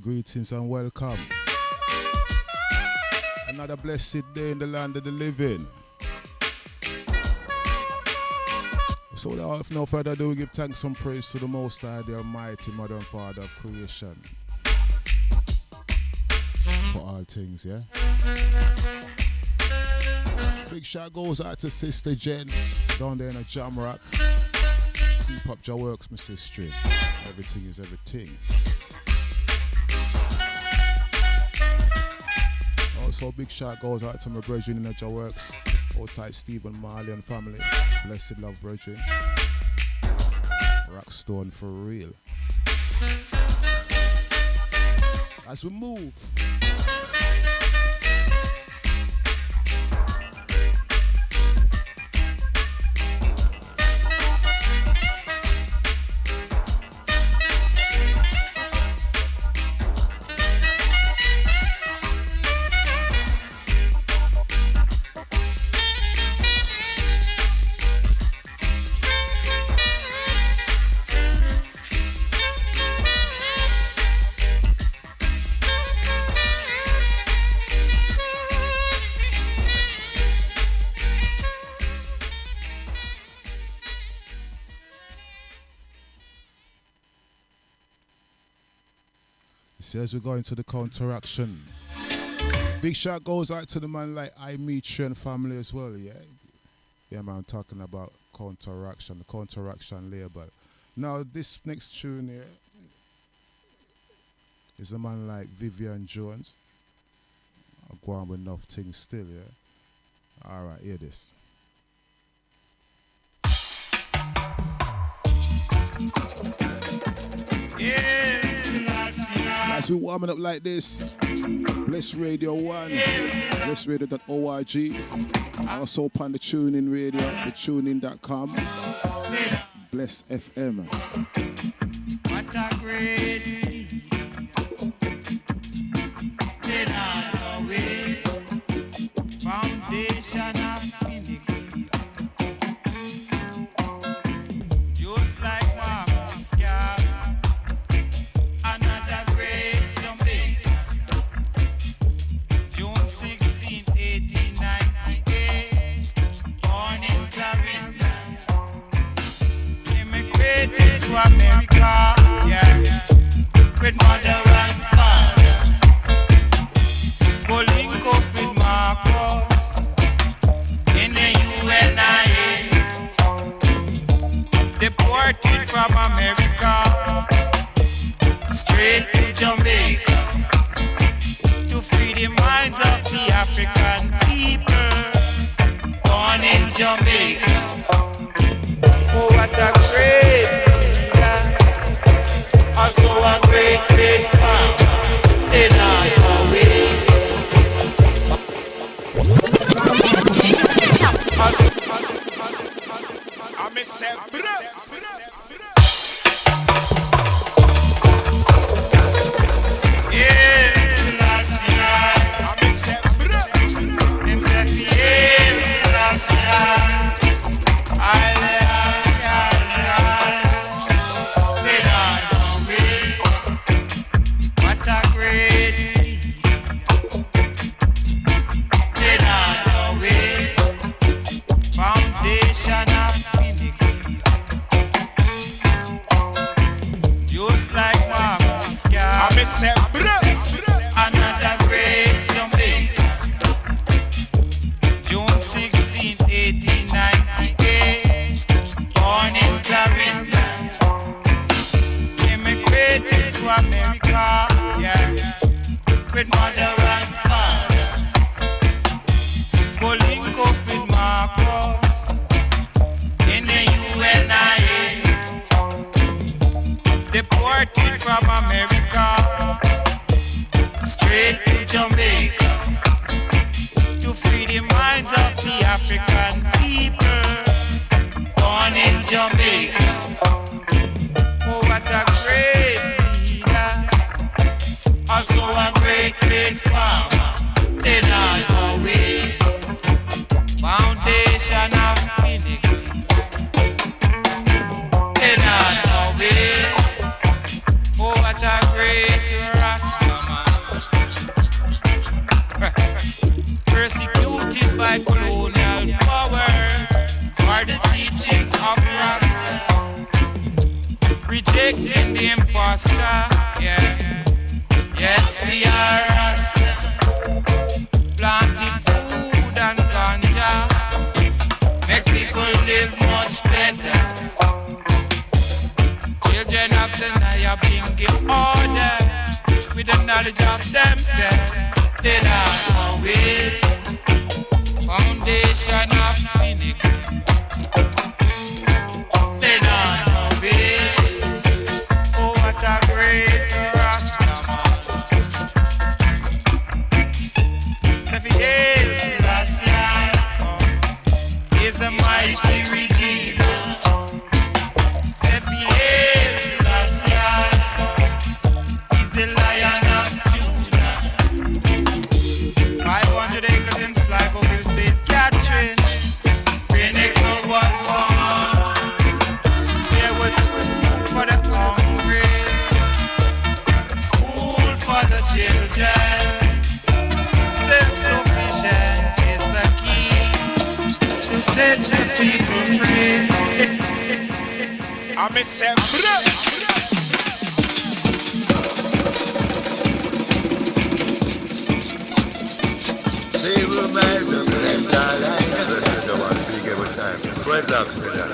Greetings and welcome. Another blessed day in the land of the living. So without no further ado, we give thanks and praise to the Most High, the Almighty Mother and Father of creation. For all things, yeah? Big shout goes out to Sister Jen down there in a jam rock. Keep up your works, my sister. Everything is everything. Also, big shout goes out to my brethren in the works. Old tight Stephen Marley and family. Blessed love, brethren. Rockstone for real. As we move. As we go into the counteraction, big shout goes out to the man like I Meet You and family as well. Yeah, man, I'm talking about counteraction, the counteraction label. Now this next tune here is a man like Vivian Jones. I'm going with enough things still, yeah. All right, hear this. Yes. As we warming up like this, Bless Radio 1, blessradio.org, also upon the TuneIn Radio, the tunein.com, Bless FM. What a great leader, foundation of pinnacle, just like Marcus Garvey, another great Jamaican, June 16, 1898, born in Clarendon, immigrated to America, yeah, with mother and father, go link up with Marcus in the UNIA, deported from America straight to Jamaica to free the minds of the African people born in Jamaica. Oh, what a great leader, also a great, great farmer in our way. I'm a yes, last year. Himself, yes, last year. What a great foundation of pinnacle, just like Marcus Garvey, another great Jamaican, June 16, 1898, born in Clarendon, immigrated to America, yeah, with mother and father, go link up with Marcus in the UNIA, deported from America straight to Jamaica to free the minds of the African people born in Jamaica. Oh, what a great leader, also a great, great farmer in our way. Foundation of pinnacle in our way. Oh, what a great Rastaman, persecuted by colonial powers for the teachings of Rasta, rejecting the imposter, yeah. Yes, we are Rasta, planting food and ganja, make people live much better. Children of the Naya bringing order with the knowledge of themselves. They are our way, foundation of pinnacle. They are our way. Oh, what a great Rastaman. Yes, last year is a mighty redeemer. Yes, last year is the Lion of Judah. 500 acres in Sligo, Bill St. Catherine. Pinnacle was born. There was food for the hungry, school for the children. Self-sufficient is the key to set the people free. I'm a They will make the place I like. The one big every time. Dreadlocks with that.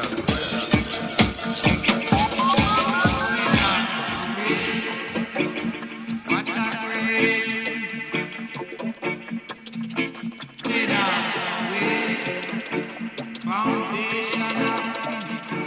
What a great foundation of pinnacle.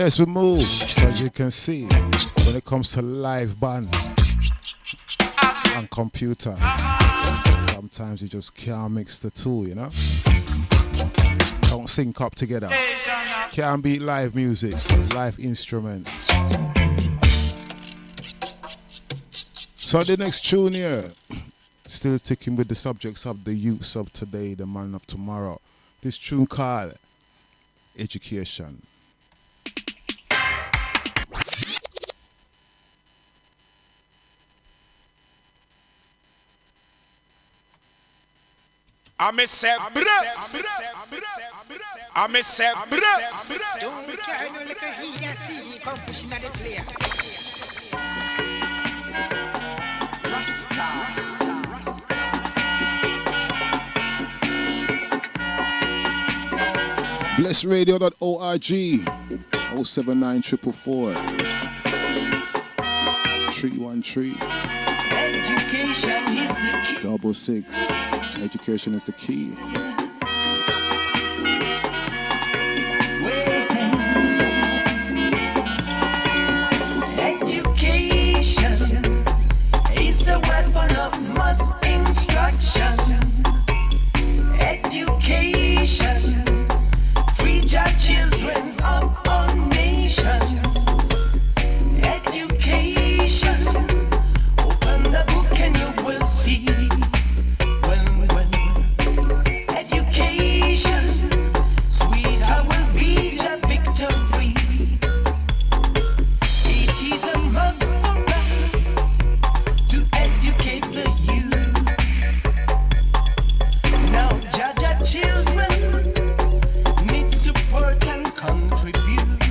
Yes, we move, as you can see, when it comes to live band and computer. Sometimes you just can't mix the two, you know? Don't sync up together. Can't beat live music, live instruments. So the next tune here, still sticking with the subjects of the youths of today, the man of tomorrow. This tune called Education. I'm a say I'm a say Don't carry no little heat and CD come pushing at the player. Blessradio.org 079 444 313 Education is the key. 66. Education is the key. Education is a weapon of mass instruction. Education frees our children of our nation. Education, open the book and you will see. Education, sweeter will be the victory. It is a must for us to educate the youth. Now judge our children need support and contribute.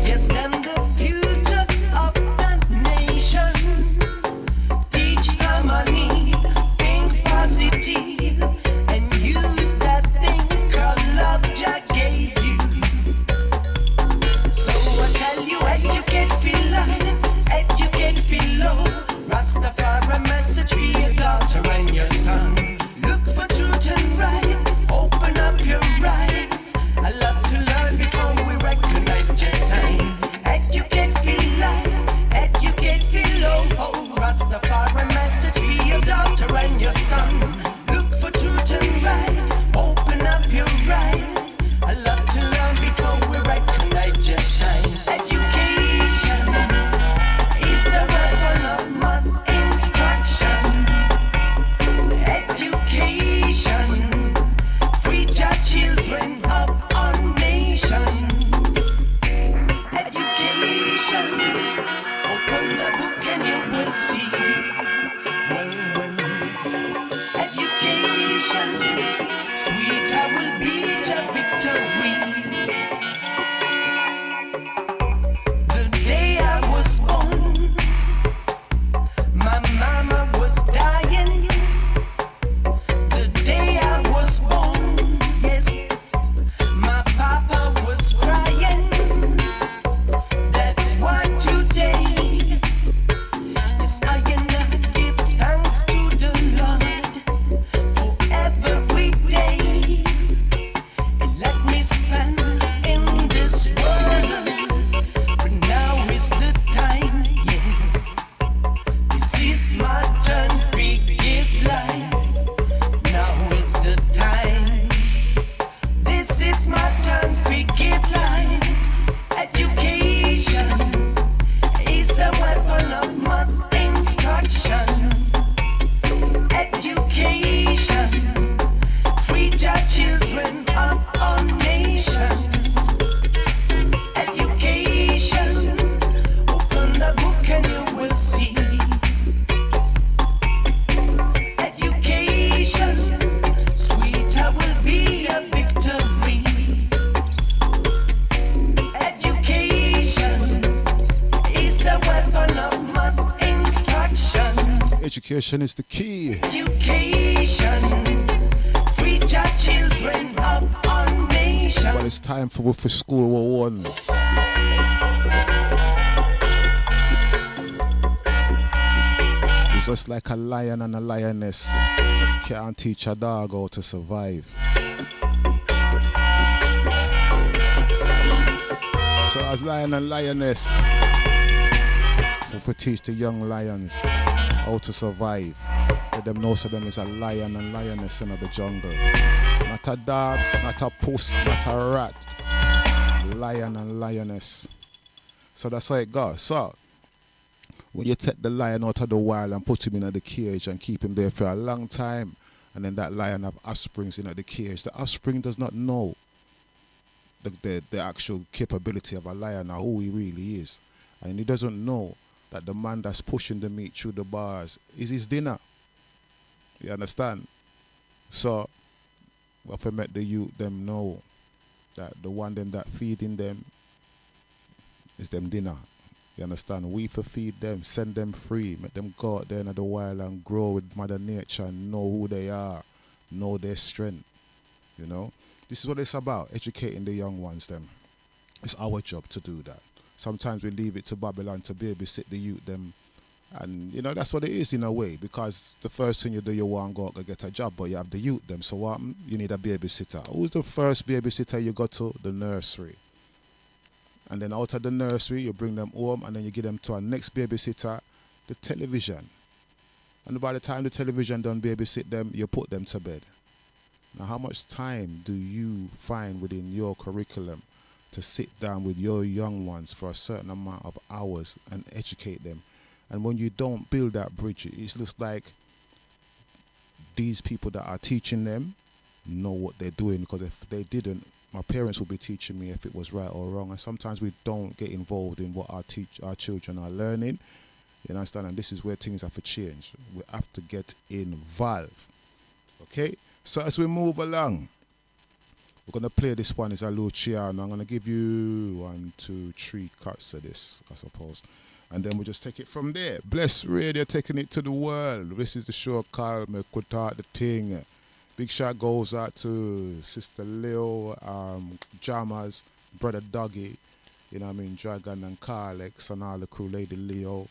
Yes, then the future of the nation. Teach harmony, think positive, and use that thing called love Jah gave you. So I tell you, educate, feel life, educate, feel love. Rastafari message for your daughter and your son. Look for truth and right, open up your eyes. I love to learn before we recognize just sign. Educate, feel life, educate, feel love. Oh, Rastafari message for your daughter and your son. Look for truth and right, open up your eyes. I love to learn before we recognize just sign. Education is a weapon of mass instruction. Education free our children of our nation. Education, open the book and you will see. Well, education, sweeter will be the victory. The day I was born, my mama was dying. The day I was born, yes, my papa was crying. That's why today is I and I give thanks to the Lord for every day He let me spend in this world. But now is the time, yes. This is my turn to give life. Now is the time. This is my turn to give life. Education is a weapon of mass instruction. Education frees our children of our nations. Education, open the book and you will see. Education, sweeter will be a victory. Education is a weapon of mass instruction. Education is the key. Education, free our children of our nation. But it's time for school 101. It's just like a lion and a lioness. Can't teach a dog how to survive. So as lion and lioness, we teach the young lions how to survive. Let them know so them is a lion and lioness in the jungle. Not a dog, not a puss, not a rat. Lion and lioness. So that's how it goes. So when you take the lion out of the wild and put him in the cage and keep him there for a long time, and then that lion have offsprings in the cage, the offspring does not know the actual capability of a lion or who he really is. And he doesn't know that the man that's pushing the meat through the bars is his dinner. You understand? So, if I met the youth, them know that the one them that feeding them is them dinner. You understand? We for feed them, send them free, make them go out there in the wild and grow with Mother Nature and know who they are, know their strength. You know? This is what it's about, educating the young ones them. It's our job to do that. Sometimes we leave it to Babylon to babysit the youth them. And, you know, that's what it is in a way, because the first thing you do, you want to go get a job, but you have the youth them. So what? You need a babysitter. Who's the first babysitter you go to? The nursery. And then out of the nursery, you bring them home, and then you give them to our next babysitter, the television. And by the time the television done babysit them, you put them to bed. Now, how much time do you find within your curriculum to sit down with your young ones for a certain amount of hours and educate them? And when you don't build that bridge, it looks like these people that are teaching them know what they're doing, because if they didn't, my parents would be teaching me if it was right or wrong. And sometimes we don't get involved in what our children are learning. You understand? And this is where things have to change. We have to get involved. Okay? So as we move along, we're going to play this one. It's a Luciano. I'm going to give you 1, 2, 3 cuts of this, I suppose. And then we'll just take it from there. Bless Radio, taking it to the world. This is the show called Me Could Talk the Ting. Big shout goes out to Sister Leo, Jammers, Brother Doggy, you know what I mean, Dragon and Carlex and all the crew, Lady Leo,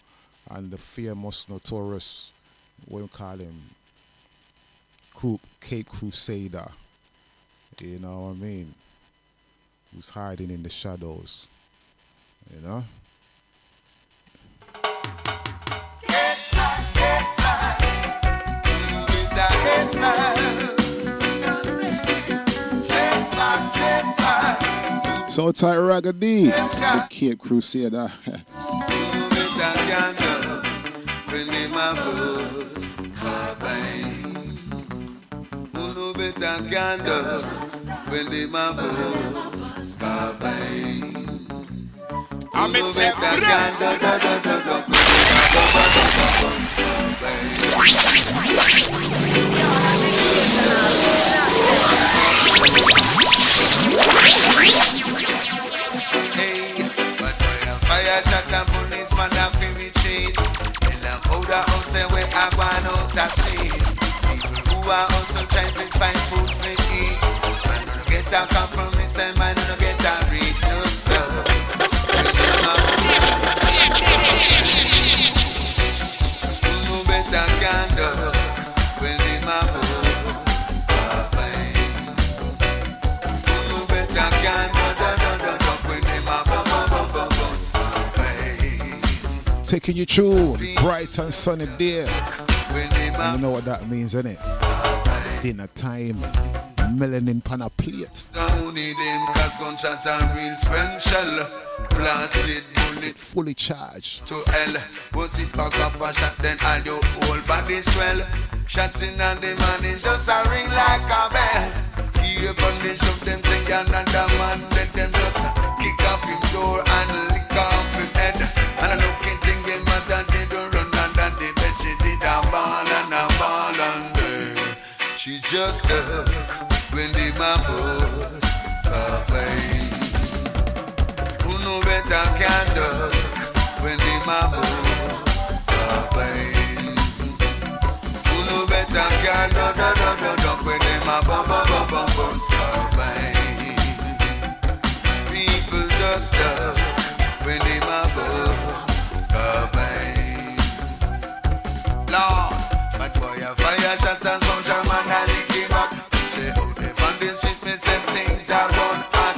and the famous, notorious, what we call him, Cape Crusader, you know what I mean, who's hiding in the shadows, you know. So tight Raggedy, the Cape Crusader. I'm a fire shot and policeman and fi retreat. In a older house where I go out the street. People who are also trying to find food to eat. Man don't get a compromise and man don't get a read no stuff. Who better can do when they my boss are fine. Who better can do when they my boss are fine. Taking you through bright and sunny day. And you know what that means, innit? Dinner time. Melanin pan a plate. Don't need him cause gunshot and real special. Blasted bullet fully charged. to hell. Was it fuck up a shot then all your whole body swell. Shotting on the man is just a ring like a bell. Here on the shop them think another man. Let them just kick off him door and lick off him head. And I look at thing them mother they don't run under the bed. She did a ball and then she just when the mambos are playing. Who know better can do when the mambos are playing. Who know better can do when the mambos are playing. People just when the mambos are playing. Lord, but boy a fire shot and some German and he came back. Say, oh, they found this shit, me say things are run hot.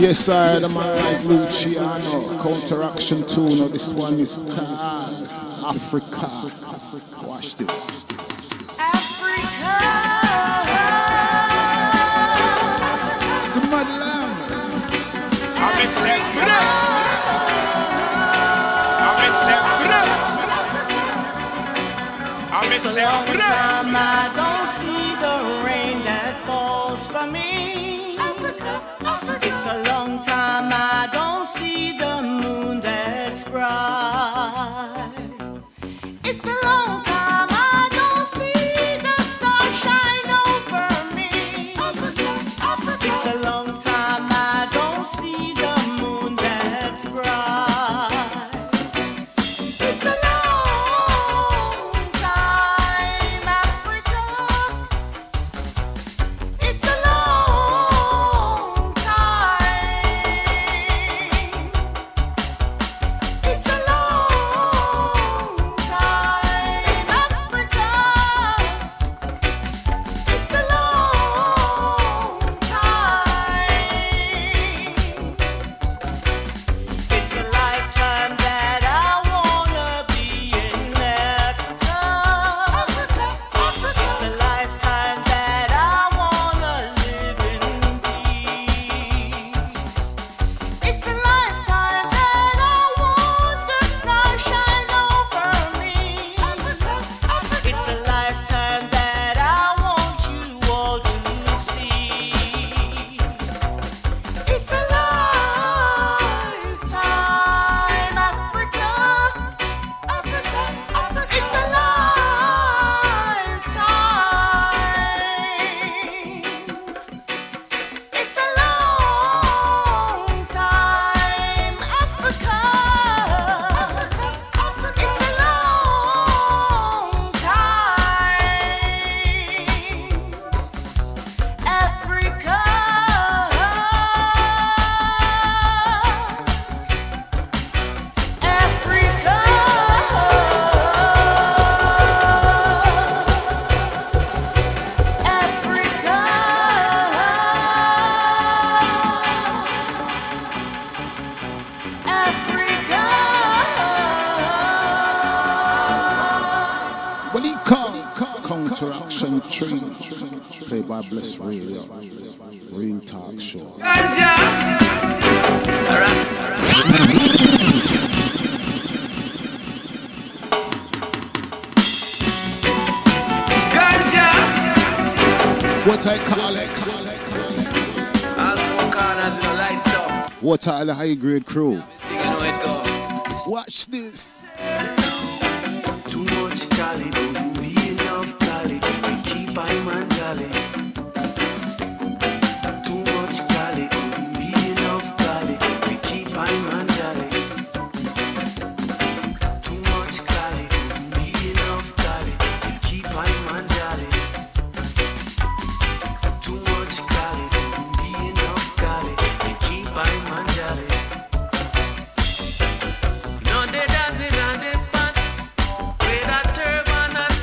Yes, sir, the man is Luciano. Counteraction tune. This one is called Africa. Watch this. Africa. The motherland. I'm a separate. It's a long time I don't see the rain that falls for me. Africa, Africa. It's a long time I don't see the moon that's bright. It's a long time I don't see the stars shine over me. Africa, Africa. It's a long time I don't see the moon that's bright. It's a long time, Africa. It's a long time. It's a long time, Africa. It's a long time. It's a lifetime that I wanna be in Africa. It's a lifetime that I wanna live in peace. It's a lifetime that I want the sun shine over me. It's a lifetime that I want you all to see. It's a lifetime, Africa. Africa, Africa. It's a lifetime. It's a long time, Africa. It's a long time, Africa. What do you call Counteraction 3? Played by Bless Radio. Real Talk Show. What I call Alex? What are the high grade crew? Watch this. Too much Cali, don't be enough Cali. We keep our man Cali. Too much Cali, don't be enough Cali. We keep our man Cali. Too much Cali, don't be enough Cali. We keep our man Cali. Too much Cali, don't be enough Cali. We keep our man Cali. No, they dancing on the pot with a turban and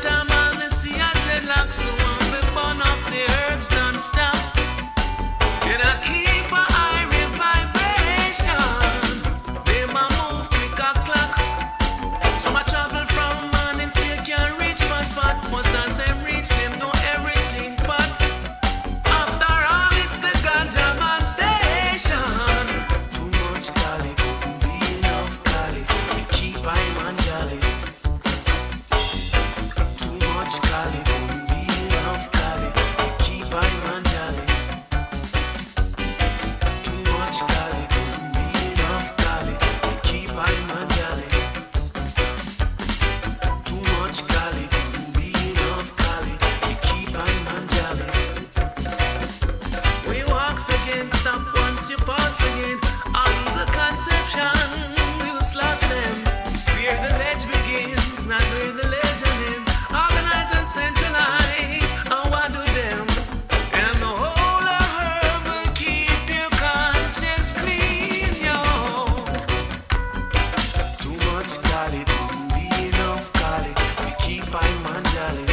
Cali, couldn't be enough Cali to keep I man jolly.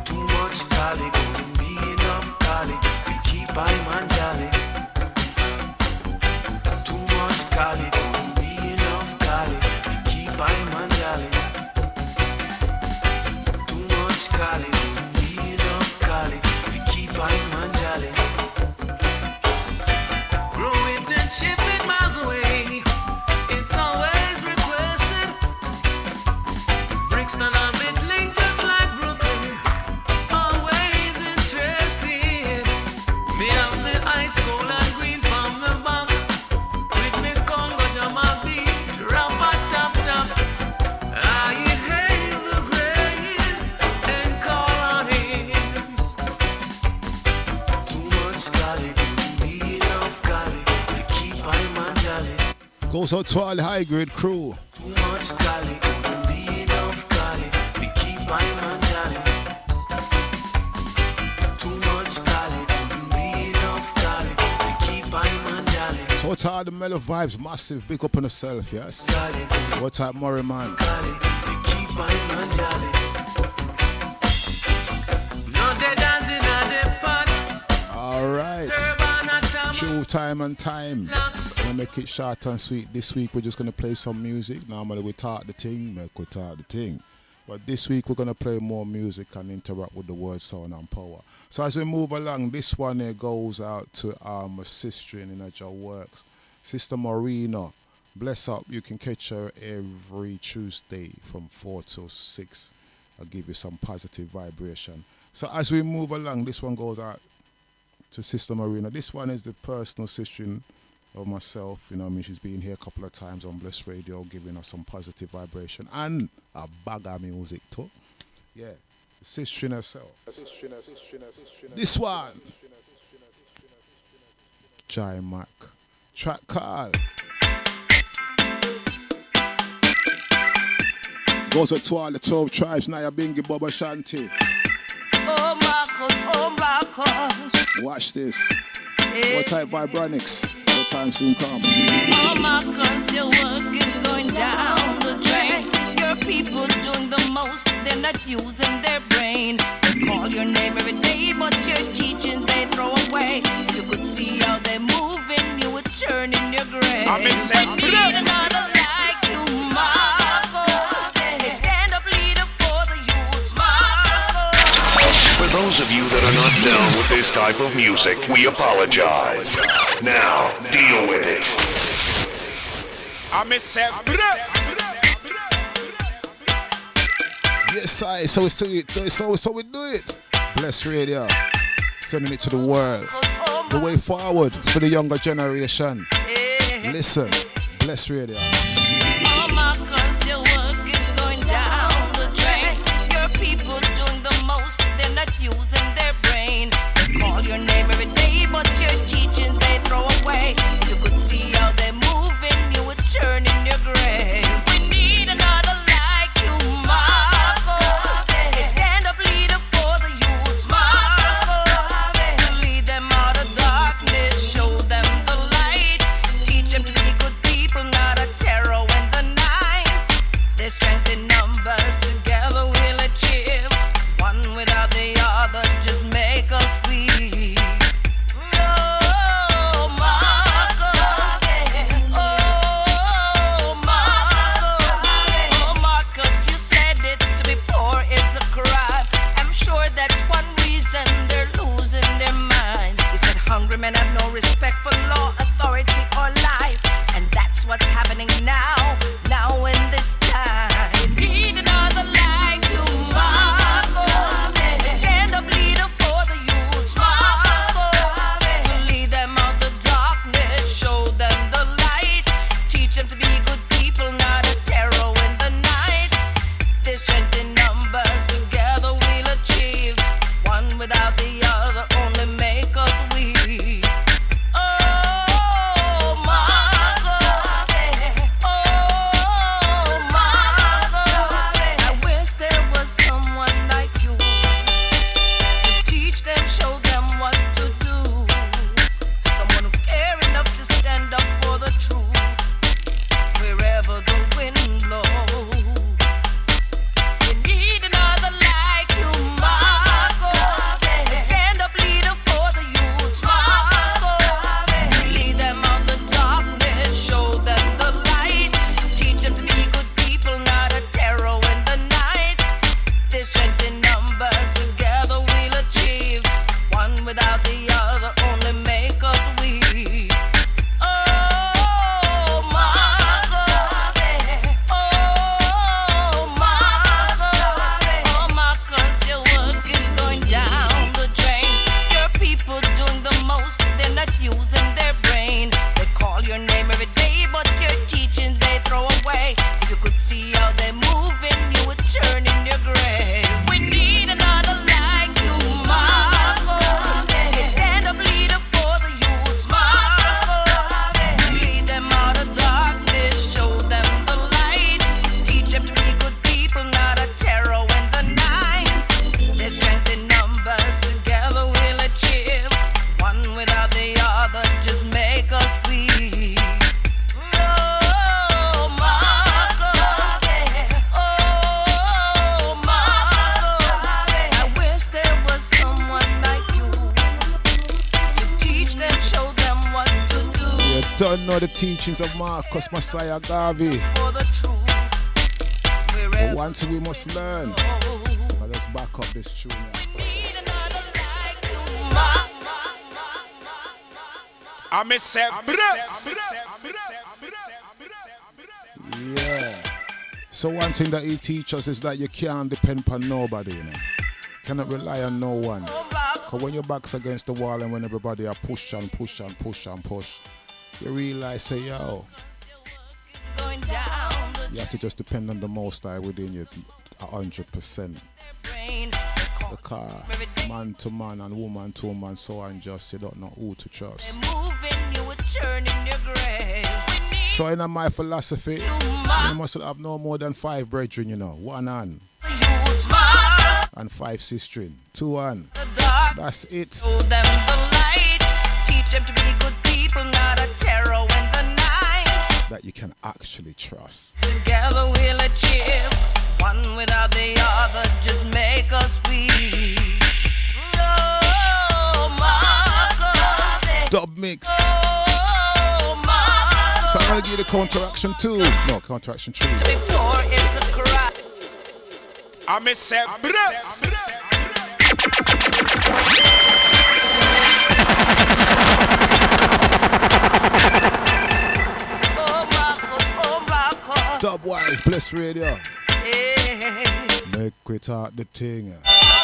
Too much Cali, couldn't be enough Cali to keep I man jolly. Too much Cali, couldn't be enough Cali to keep I man jolly. Too much Cali, couldn't be enough Cali to keep I man jolly. Growing and shipping miles away, it's always requested. Brixton and Midling, just like Brooklyn, always interested. Me have the heights, gold and green from the back. With me Congo, Jama beat, rap a tap tap. I hail the grain and call on him. Too much Cali, couldn't be enough Cali to keep I man jolly. Goes out to all the high grade crew. Too much Cali, couldn't be enough Cali to keep I man jolly. Too much Cali, couldn't be enough Cali to keep I man jolly. So what's all the mellow vibes, massive, big up on yourself, yes? Cali, What type Murray man? Cali to keep I man jolly. No dead hands in a dead pot. Alright. Turban and tam. True time and time. Locks. I'm gonna make it short and sweet. This week we're just gonna play some music. Normally we talk the thing, but this week we're gonna play more music and interact with the word, sound and power. So as we move along, this one here goes out to my sister in Nature Works, Sister Marina. Bless up. You can catch her every Tuesday from 4 to 6. I'll give you some positive vibration. So as we move along, this one goes out to Sister Marina. This one is the personal sister of myself. You know what I mean? She's been here a couple of times on Bliss Radio, giving us some positive vibration and a bag of music too. Yeah, the sister herself. This one, Jai Mac. Track call. Goes out to all the 12 tribes, Naya Bingi, Boba Shanti. Oh Marcos. Watch this. What type Vibronics? What time soon come? Oh Marcos, your work is going down the drain. Your people doing the most, they're not using their brain. They call your name every day, but your teachings they throw away. You could see how they're moving, you would turn in your grave. I'm in St. Need another like you, Marcos. Stand up leader for the youth, Marcos. For those of you that are not down with this type of music, we apologize. Now, deal with it. I'm in St. Yes, I. So we do it. So we do it. Bless Radio. Sending it to the world. The way forward for the younger generation. Listen. Bless Radio. Oh Marcos, your work is going down the drain. Your people doing the most, they're not using their brain. They call your name every day, but your teachings they throw away. You could see how they're moving, you would turn in your grave. We need another like you, Marcos. Stand up leader for the youth, Marcos. Lead them out of darkness, show them the light. Teach them to be good people, not a terror in the night. There's strength in numbers, together we'll achieve. One without the other just make us weak. Oh, Marcos. Oh, Marcos. Oh, Marcos, you said it, to be poor is a crime. I'm sure that's one reason they're losing their mind. You said hungry men have no respect for law, authority, or life. And that's what's happening now in this time. We need another like you, Marcos. Stand up leader for the youth, Marcos. Lead them out the darkness, show them the light. Teach them to be good people, not a terror in the night. There's strength in numbers, together we'll achieve. One without the other only make us weak. Oh, Marcos. Oh, Marcos. I wish there was someone like you to teach them, show them what to do. Someone who care enough to stand up for the truth wherever gotta know the teachings of Marcus Messiah Garvey. For the truth. But one thing we must learn. But let's back up this tune now. I miss say breast. Yeah. So one thing that he teaches us is that you can't depend upon nobody, you know. Cannot rely on no one. Because when your back's against the wall and when everybody are push and push and push and push, you realize, say, yo, you have to just depend on the Most High within you 100%. Because man to man and woman to woman, so unjust, you don't know who to trust. So in my philosophy, you must have no more than 5 brethren, you know. 1 hand and 5 sistren. 2 hand. That's it. Show them the light. Teach them to be good people, not a terror in the night. That you can actually trust. Together we'll achieve. One without the other just make us weak. No, Marcus. Dub mix. Oh, Marcus. So I'm gonna give you the counteraction 2. No, counteraction 3. To be poor is a crime. I miss say breast. Oh, Marcus. Dubwise, Bliss Radio. Hey. Make we talk the thing. Oh,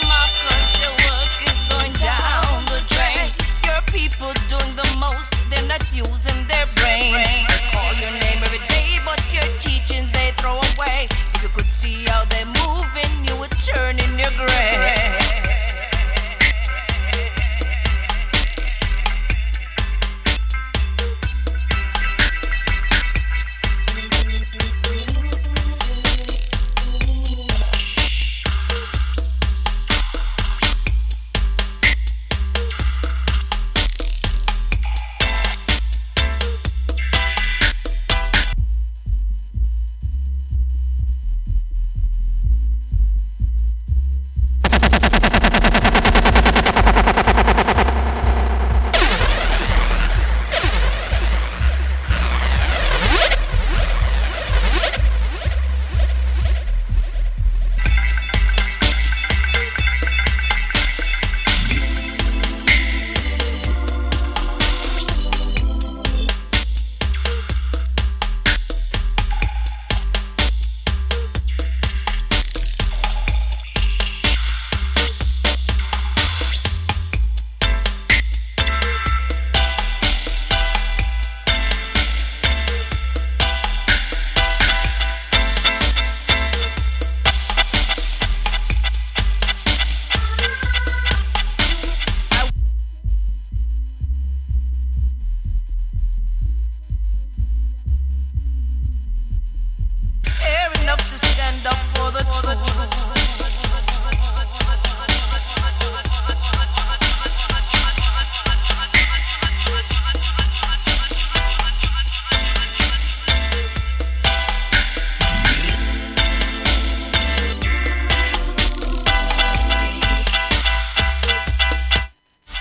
Marcus, your work is going down the drain. Your people doing the most, they're not using their brain. They call your name every day, but your teachings they throw away. If you could see how they're moving, you would turn in your grave.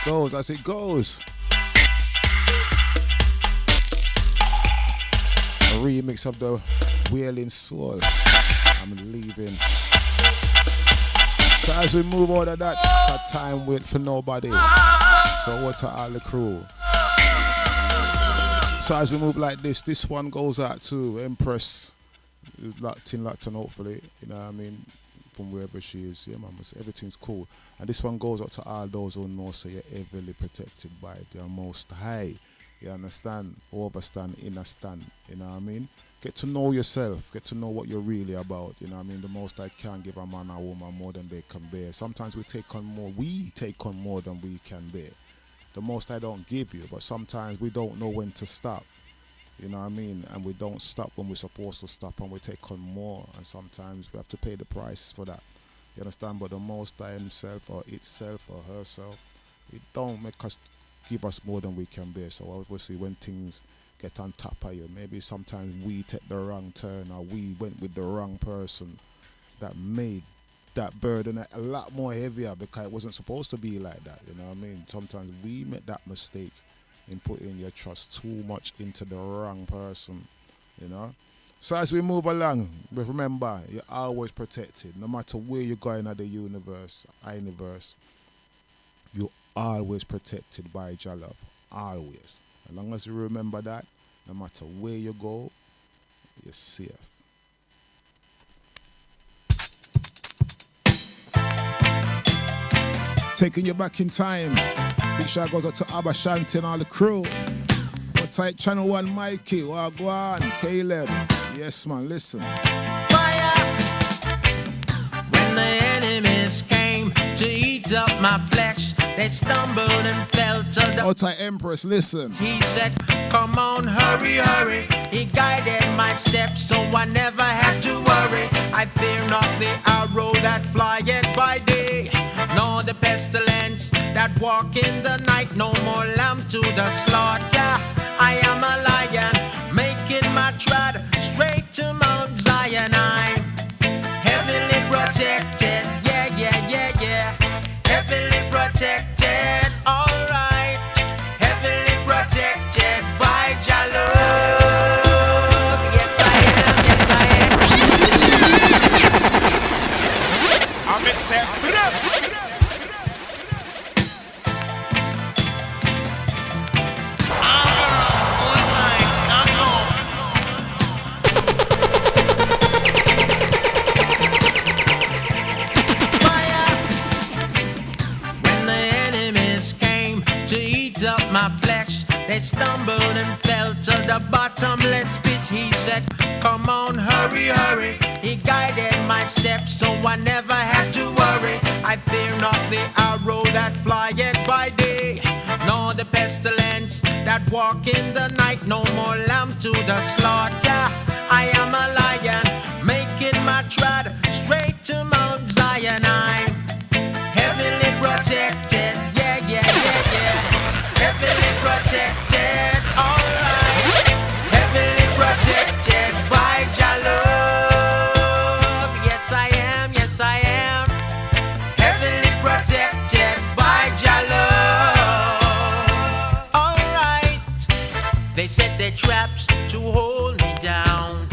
Goes as it goes. A remix of the Wailing Soul. I'm leaving. So as we move out of that, that time wait for nobody. So what's all the crew? So as we move like this one goes out to Empress. Locked in, hopefully. You know what I mean? From wherever she is. Yeah, man, everything's cool. And this one goes out to all those who know so you're heavily protected by the Most High. You understand? Overstand, inner stand. You know what I mean? Get to know yourself. Get to know what you're really about. You know what I mean? The Most High can't give a man or woman more than they can bear. Sometimes we take on more. We take on more than we can bear. The Most High don't give you, but sometimes we don't know when to stop. You know what I mean? And we don't stop when we're supposed to stop, and we take on more, and sometimes we have to pay the price for that. You understand? But the Most High himself or itself or herself, it don't make us give us more than we can bear. So obviously when things get on top of you, maybe sometimes we take the wrong turn or we went with the wrong person that made that burden a lot more heavier because it wasn't supposed to be like that. You know what I mean? Sometimes we make that mistake. in putting your trust too much into the wrong person, you know. So as we move along, remember, you're always protected. No matter where you're going at the universe, you're always protected by your love. Always. As long as you remember that, no matter where you go, you're safe. Taking you back in time. Big shout goes out to Abba Shanti and all the crew. What tight Channel 1 Mikey, Wagwan, Caleb. Yes man, listen. Fire! When the enemies came to eat up my flesh, they stumbled and fell to the... What tight Empress, listen. He said, come on, hurry, hurry. He guided my steps, so I never had to worry. I fear not the arrow that flieth by day, nor the pestilence that walk in the night. No more lamb to the slaughter. I am a lion, making my trot straight to Mount Zion. I'm heavenly protected, yeah, yeah, yeah, yeah. Heavenly protected, alright. Heavenly protected by Jah love. Yes, I am, yes, I am. I'm a separate. My flesh, they stumbled and fell to the bottomless pit. He said, come on, hurry, hurry. He guided my steps, so I never had to worry. I fear not the arrow that flieth by day, nor the pestilence that walk in the night. No more lamb to the slaughter. I am a lion, making my trot straight to Mount Zion. I'm heavenly protected, yeah, yeah, yeah, yeah. Heavenly protected, alright. Heavenly protected by Jah love. Yes, I am, yes, I am. Heavenly protected by Jah love. Alright. They set their traps to hold me down.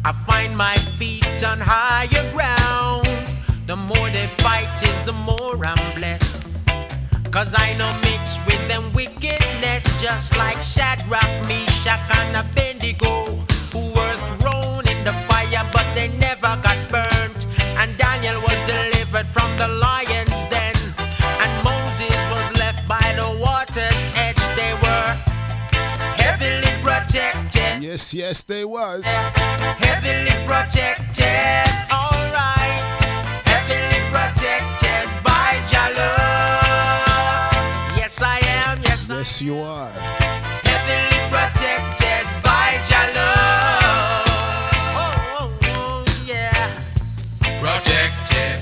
I find my feet on higher ground. The more they fight is the more I'm blessed. Cause I know mix with them wickedness, just like Shadrach, Meshach, and Abednego, who were thrown in the fire, but they never got burnt. And Daniel was delivered from the lion's den, and Moses was left by the water's edge. They were heavily protected. Yes, yes, they was. Heavily protected, alright. Heavily protected by Jah love. Yes, you are. Heavenly protected by Jah love. Oh, oh, oh, yeah. Protected.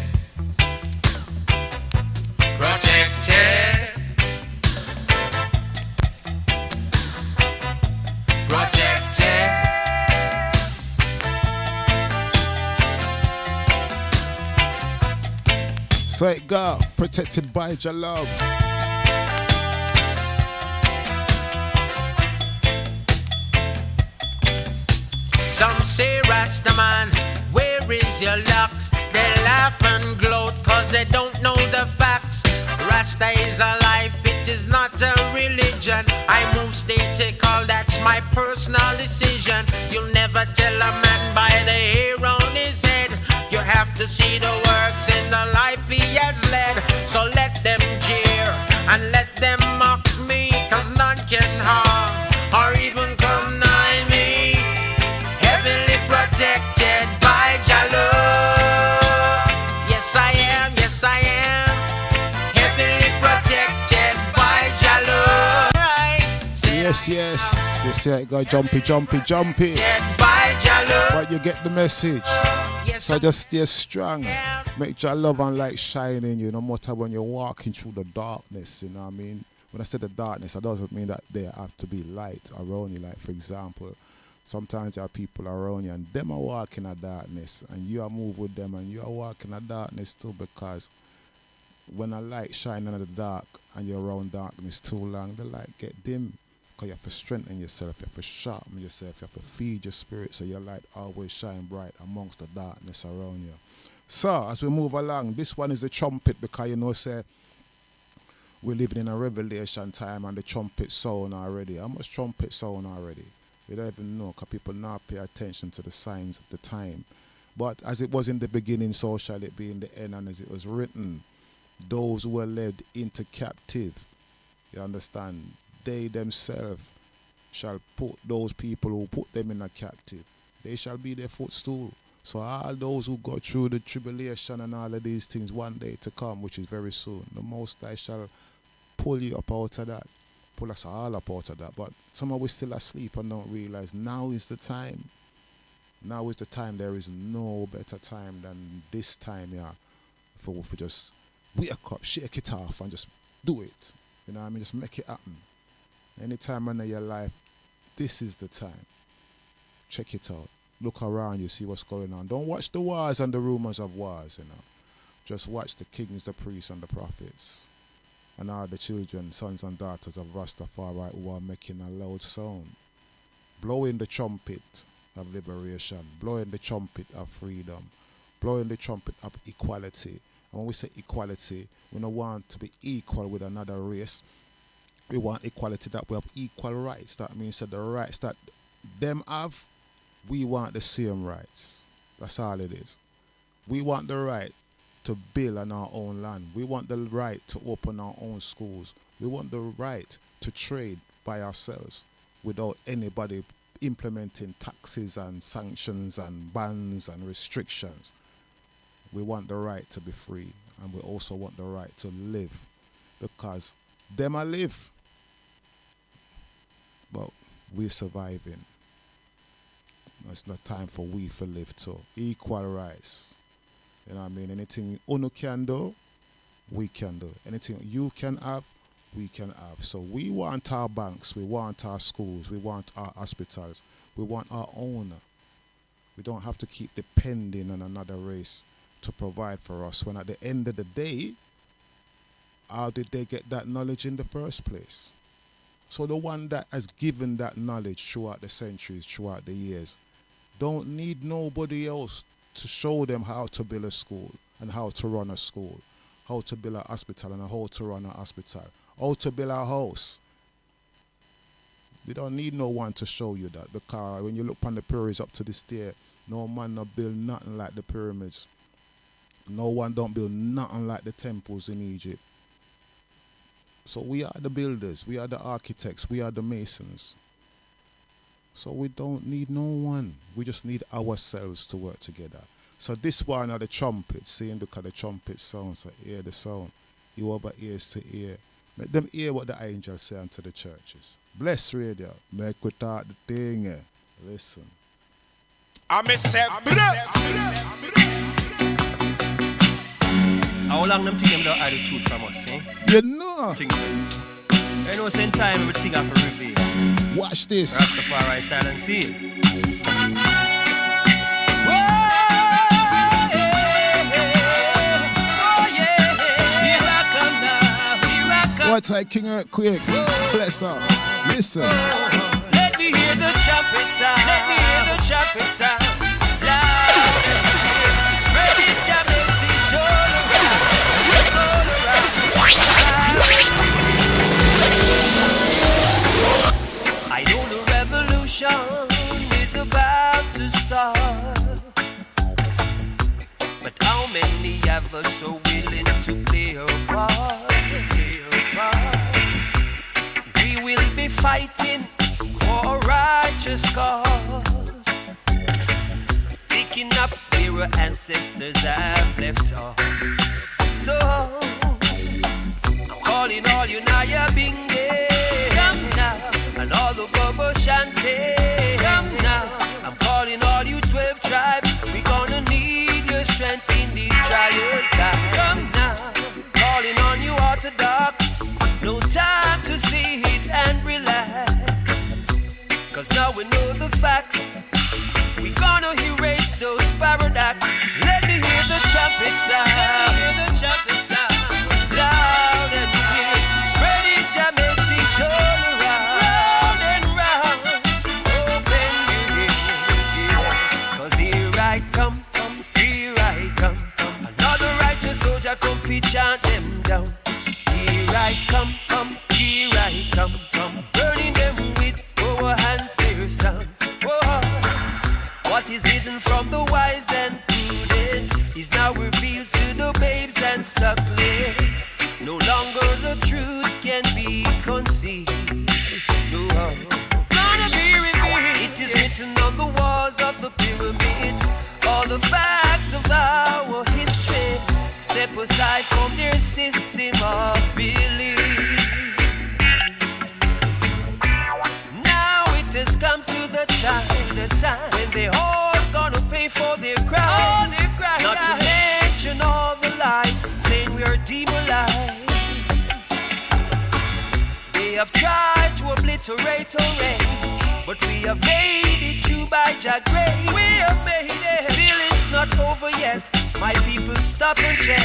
Protected. Protected. Say it, go. Protected by Jah love. Some say, Rastaman, where is your locks? They laugh and gloat cause they don't know the facts. Rasta is a life, it is not a religion. I move statical, that's my personal decision. You'll never tell a man by the hair on his head. You have to see the works in the life he has led. So let them jeer and let them mock me, cause none can harm or even come nigh me. Heavenly protected by Jah love. Yes, I am, yes, I am. Heavenly protected by Jah love. Right. Yes, yes. You see it go jumpy, jumpy, jumpy. By Jah love. But you get the message. Yes, So just stay strong. Make Jah love and light shine in you, no matter when you're walking through the darkness, you know what I mean? When I say the darkness, that doesn't mean that there have to be light around you. Like, for example, sometimes there are people around you and them are walking in darkness and you are moving with them and you are walking in darkness too, because when a light shines in the dark and you're around darkness too long, the light get dim. Because you have to strengthen yourself, you have to sharpen yourself, you have to feed your spirit so your light always shine bright amongst the darkness around you. So, as we move along, this one is the trumpet because say, we're living in a revelation time and the trumpet sound already. How much trumpet sound already? You don't even know because people now pay attention to the signs of the time. But as it was in the beginning, so shall it be in the end, and as it was written, those who were led into captive, you understand, they themselves shall put those people who put them in a captive, they shall be their footstool. So all those who go through the tribulation and all of these things one day to come, which is very soon, the Most High shall pull you up out of that, pull us all up out of that. But some of us still asleep and don't realize now is the time. Now is the time. There is no better time than this time, yeah, for just wake up, shake it off, and just do it. You know what I mean? Just make it happen. Anytime in your life, this is the time. Check it out. Look around you, see what's going on. Don't watch the wars and the rumors of wars, you know. Just watch the kings, the priests, and the prophets. And all the children, sons and daughters of Rastafari who are making a loud sound. Blowing the trumpet of liberation, blowing the trumpet of freedom, blowing the trumpet of equality. And when we say equality, we don't want to be equal with another race. We want equality that we have equal rights. That means that the rights that them have, we want the same rights. That's all it is. We want the right to build on our own land. We want the right to open our own schools. We want the right to trade by ourselves without anybody implementing taxes and sanctions and bans and restrictions. We want the right to be free, and we also want the right to live, because them are live, but we're surviving. It's not time for we to live too. Equal rights. You know what I mean? Anything Uno can do, we can do. Anything you can have, we can have. So we want our banks, we want our schools, we want our hospitals, we want our own. We don't have to keep depending on another race to provide for us, when at the end of the day, how did they get that knowledge in the first place? So the one that has given that knowledge throughout the centuries, throughout the years, don't need nobody else to show them how to build a school and how to run a school, how to build a hospital and how to run a hospital, how to build a house. We don't need no one to show you that, because when you look on the pyramids up to this day, no man no build nothing like the pyramids. No one don't build nothing like the temples in Egypt. So we are the builders, we are the architects, we are the masons. So we don't need no one. We just need ourselves to work together. So this one are the trumpets. See, look at the trumpet sound. So hear the sound. You over ears to ear. Make them hear what the angels say unto the churches. Bless radio. Make we talk the thing. Listen. I'm a say How long them think them don't hide the truth from us, eh? You know. You know, same time everything have to reveal. Watch this. Rastafari silent seal. What I King Earthquake? Bless up. Listen. Let me hear the trumpet sound. Let me hear the trumpet sound. Loud and clear. Spread it, your message all around. All around. I know the revolution is about to start, but how many of us are willing to play a part? We will be fighting for a righteous cause, picking up where our ancestors have left off. So I'm calling all you Naya Binge, come now, and all the Bobo Shante, come now. I'm calling all you 12 tribes. We gonna need your strength in these trial times. Come now, calling on you Orthodox. No time to sit and relax, 'cause now we know the facts. We gonna erase those paradox. Let me hear the trumpet sound. Let me hear the trumpet sound. Loud and clear. Spread it, your message all around. from the wise and prudent is now revealed to the babes and sucklings. No longer the truth can be concealed. No, gonna be revealed. It is written on the walls of the pyramids, all the facts of our history. Step aside from their system of belief. Now it has come to the time when they all gonna pay for their crime. Not to mention all the lies saying we are demonized. They have tried to obliterate our race, but we have made it through by Jah grace. We have made it. Still it's not over yet. My people stop and check.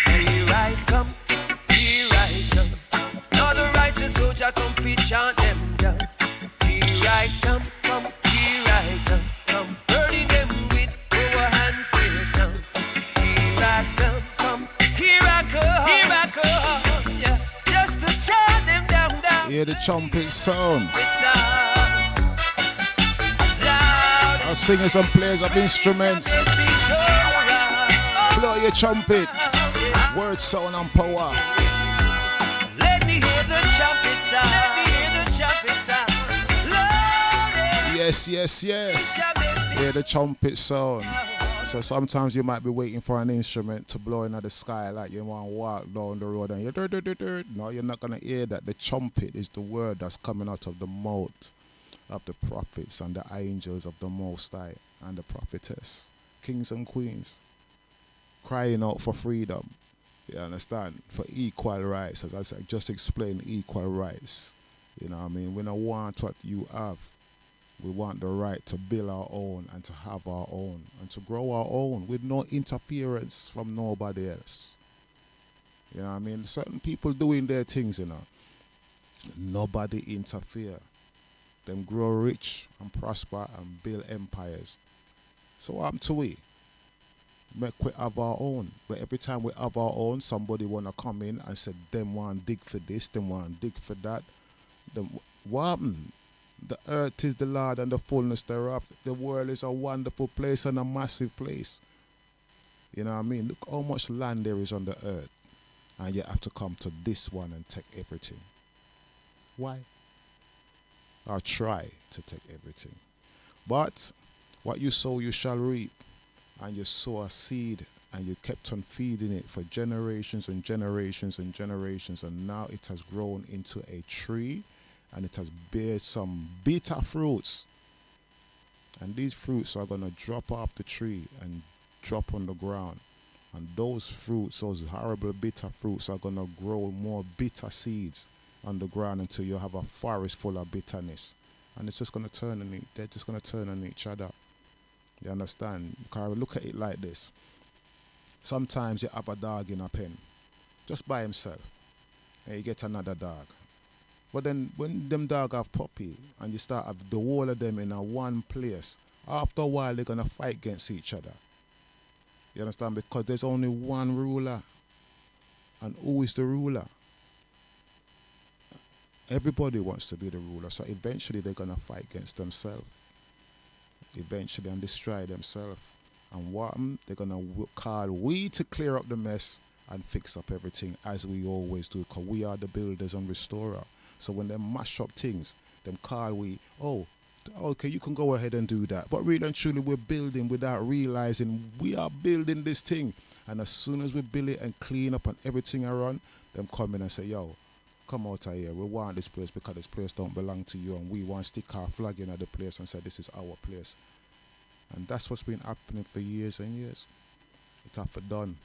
Here I come, here I come. Now the righteous soldier come feet chant them down. Here I come, here I come, burning them with power and prayer sound. Here I come, here I come, yeah, just to chant them down. Hear the trumpet sound. Our singers and players of instruments. Blow your trumpet. Word, sound and power. Let me hear the trumpet sound. Let me hear the trumpet sound. Yes. Hear the trumpet sound. So sometimes you might be waiting for an instrument to blow into the sky like you want to walk down the road and you no, you're not going to hear that. The trumpet is the word that's coming out of the mouth of the prophets and the angels of the Most High and the prophetess, kings and queens, crying out for freedom. You understand? For equal rights, as I said, just explain equal rights. You know what I mean? We don't want what you have. We want the right to build our own and to have our own and to grow our own with no interference from nobody else. You know what I mean? Certain people doing their things, you know. Nobody interfere. Them grow rich and prosper and build empires. So what happened to we? Make we have our own. But every time we have our own, somebody wanna come in and say them want dig for this, them want dig for that. Them, what happened? The earth is the Lord and the fullness thereof. The world is a wonderful place and a massive place. You know what I mean? Look how much land there is on the earth. And you have to come to this one and take everything. Why? Or try to take everything. But what you sow, you shall reap. And you sow a seed and you kept on feeding it for generations and generations and generations. And now it has grown into a tree. And it has beared some bitter fruits. And these fruits are going to drop off the tree and drop on the ground. And those fruits, those horrible bitter fruits, are going to grow more bitter seeds on the ground until you have a forest full of bitterness. And it's just going to turn on they're just going to turn on each other. You understand? You can look at it like this. Sometimes you have a dog in a pen, just by himself. And you get another dog. But then when them dog have puppy and you start have the whole of them in a one place, after a while they're gonna fight against each other. You understand? Because there's only one ruler. And who is the ruler? Everybody wants to be the ruler, so eventually they're gonna fight against themselves. Eventually and destroy themselves. And what they're gonna call we to clear up the mess and fix up everything as we always do, because we are the builders and restorer. So when they mash up things, them call we, oh, okay, you can go ahead and do that. But really and truly, we're building without realizing we are building this thing. And as soon as we build it and clean up and everything around, them come in and say, yo, come out of here. We want this place because this place don't belong to you. And we want to stick our flag in at the place and say, this is our place. And that's what's been happening for years and years. It's half done.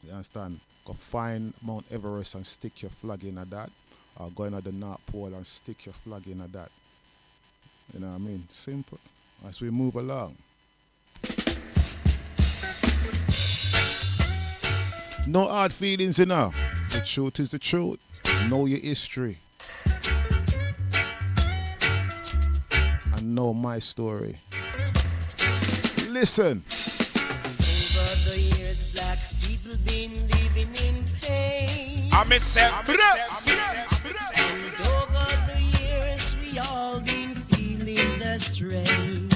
You understand? Go find Mount Everest and stick your flag in at that. Or go into the North Pole and stick your flag in at that. You know what I mean? Simple. As we move along. No hard feelings enough. The truth is the truth. Know your history. And know my story. Listen. Over the years, black people been living in pain. I'm myself. And over the years, we all been feeling the strain.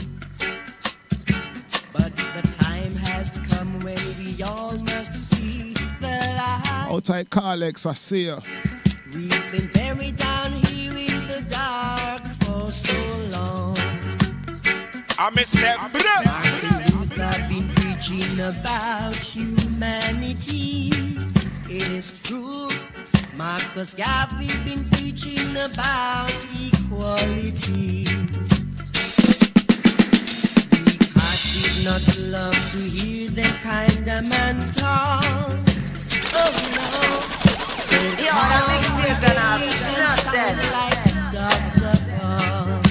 tight, Carlex, I see ya. We've been buried down here in the dark for so long. I'm a seven. I've been preaching about humanity. It is true. Marcus Garvey been preaching about equality. Weak hearts did not love to hear that kind of man talk. Oh no. The other thing they're gonna have nothing. Like dogs upon.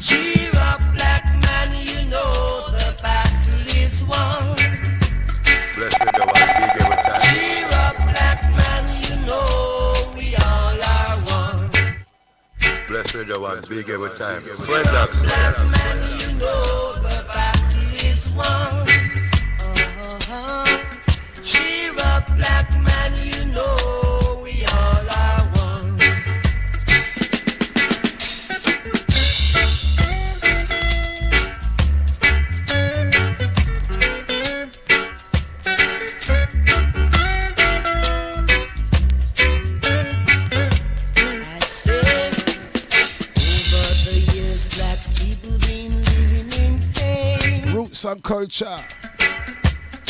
Cheer up, black man, you know the battle is won. Blessed the one big every time. Cheer up, black man, you know we all are one. Blessed the one big every time. Dreadlocks. Black man, you know the battle is won. Cheer up, black man, you know we all are one. I said, over the years, black people been living in pain. Rootstep Culture.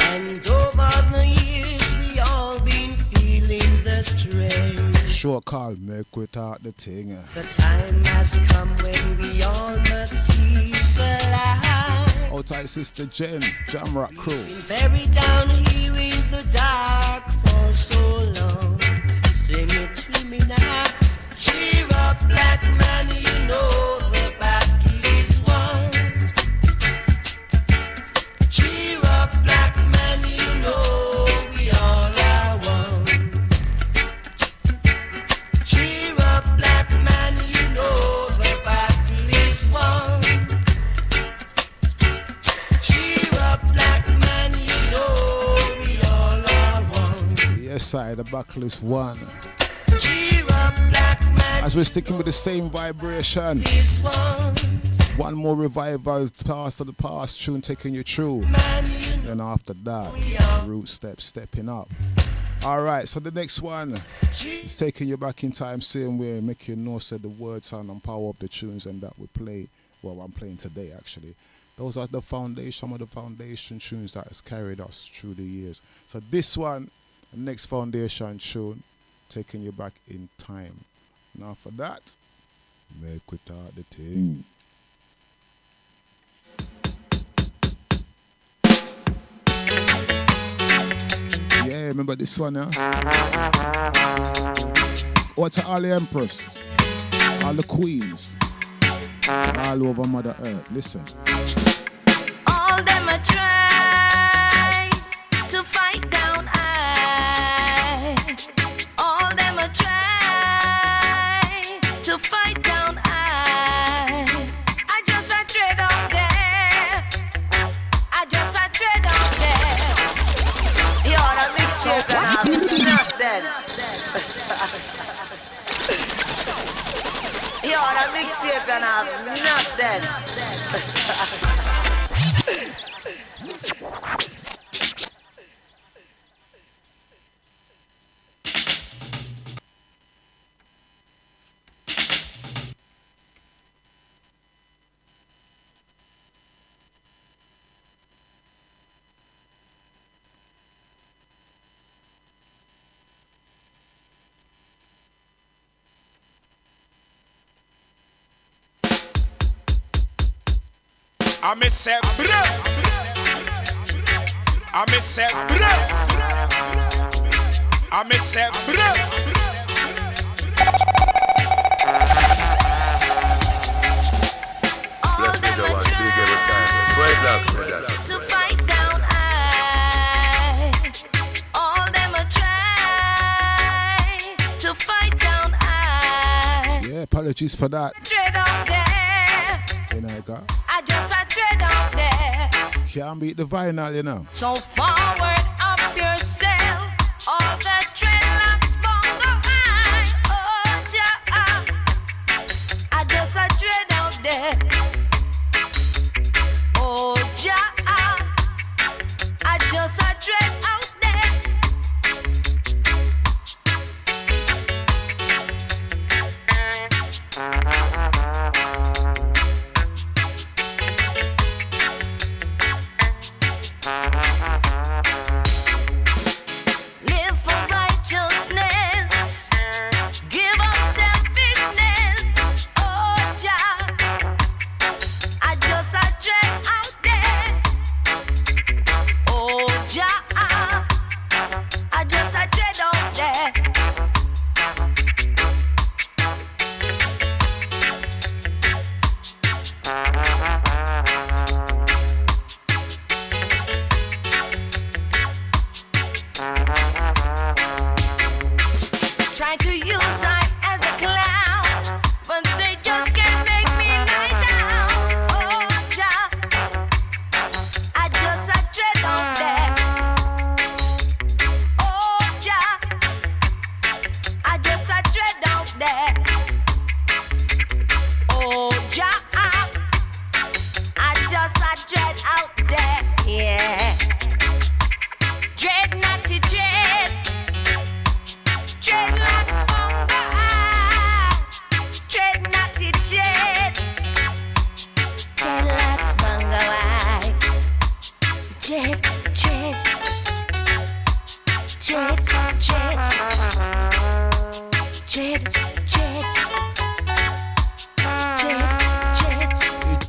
And over the years, we all been feeling the strain. Sure, call me, quit out the thing. The time has come when we all must see the light. Oh, tight, Sister Jen, Jamrock Crew. Been buried down here in the dark for so long. Sing it to me now. Cheer up, black man, you know the battle is won. Cheer up, black man, you know we all are one. Cheer up, black man, you know the battle is won. Cheer up, black man, you know we all are one. Yes, side, the battle is won. Cheer up, black man, As we're sticking with the same vibration. is one. One more revival, Past of the Past tune taking you through. Man, you And after that, Rootstep stepping up. Alright, so the next one is taking you back in time, same way, making you know said the words sound and power of the tunes and that we play. Well, I'm playing today actually. Those are the foundation, some of the foundation tunes that has carried us through the years. So this one, the next foundation tune, taking you back in time. Now for that, make we start the thing. Yeah, remember this one, yeah? What to all the empress, all the queens, all over Mother Earth. Listen. All them a try to fight down I. All them a try to fight down I. I just a tread out there. I just a tread out there. You ought to mix your gonna have nothing. You ought to mix your gonna have nothing. I'm a seven. I'm a seven. I'm a seven. Blessed the one big every time. Dreadlocks with that. To fight down I. All them a try to fight down I. Yeah, apologies for that. Tread out there. You know, I got. I just a tread out there. Can't beat the vinyl, you know. So forward up yourself. All that dreadlocks bongo high. Oh, yeah. I just a tread out there. Oh, yeah. I just a tread out there.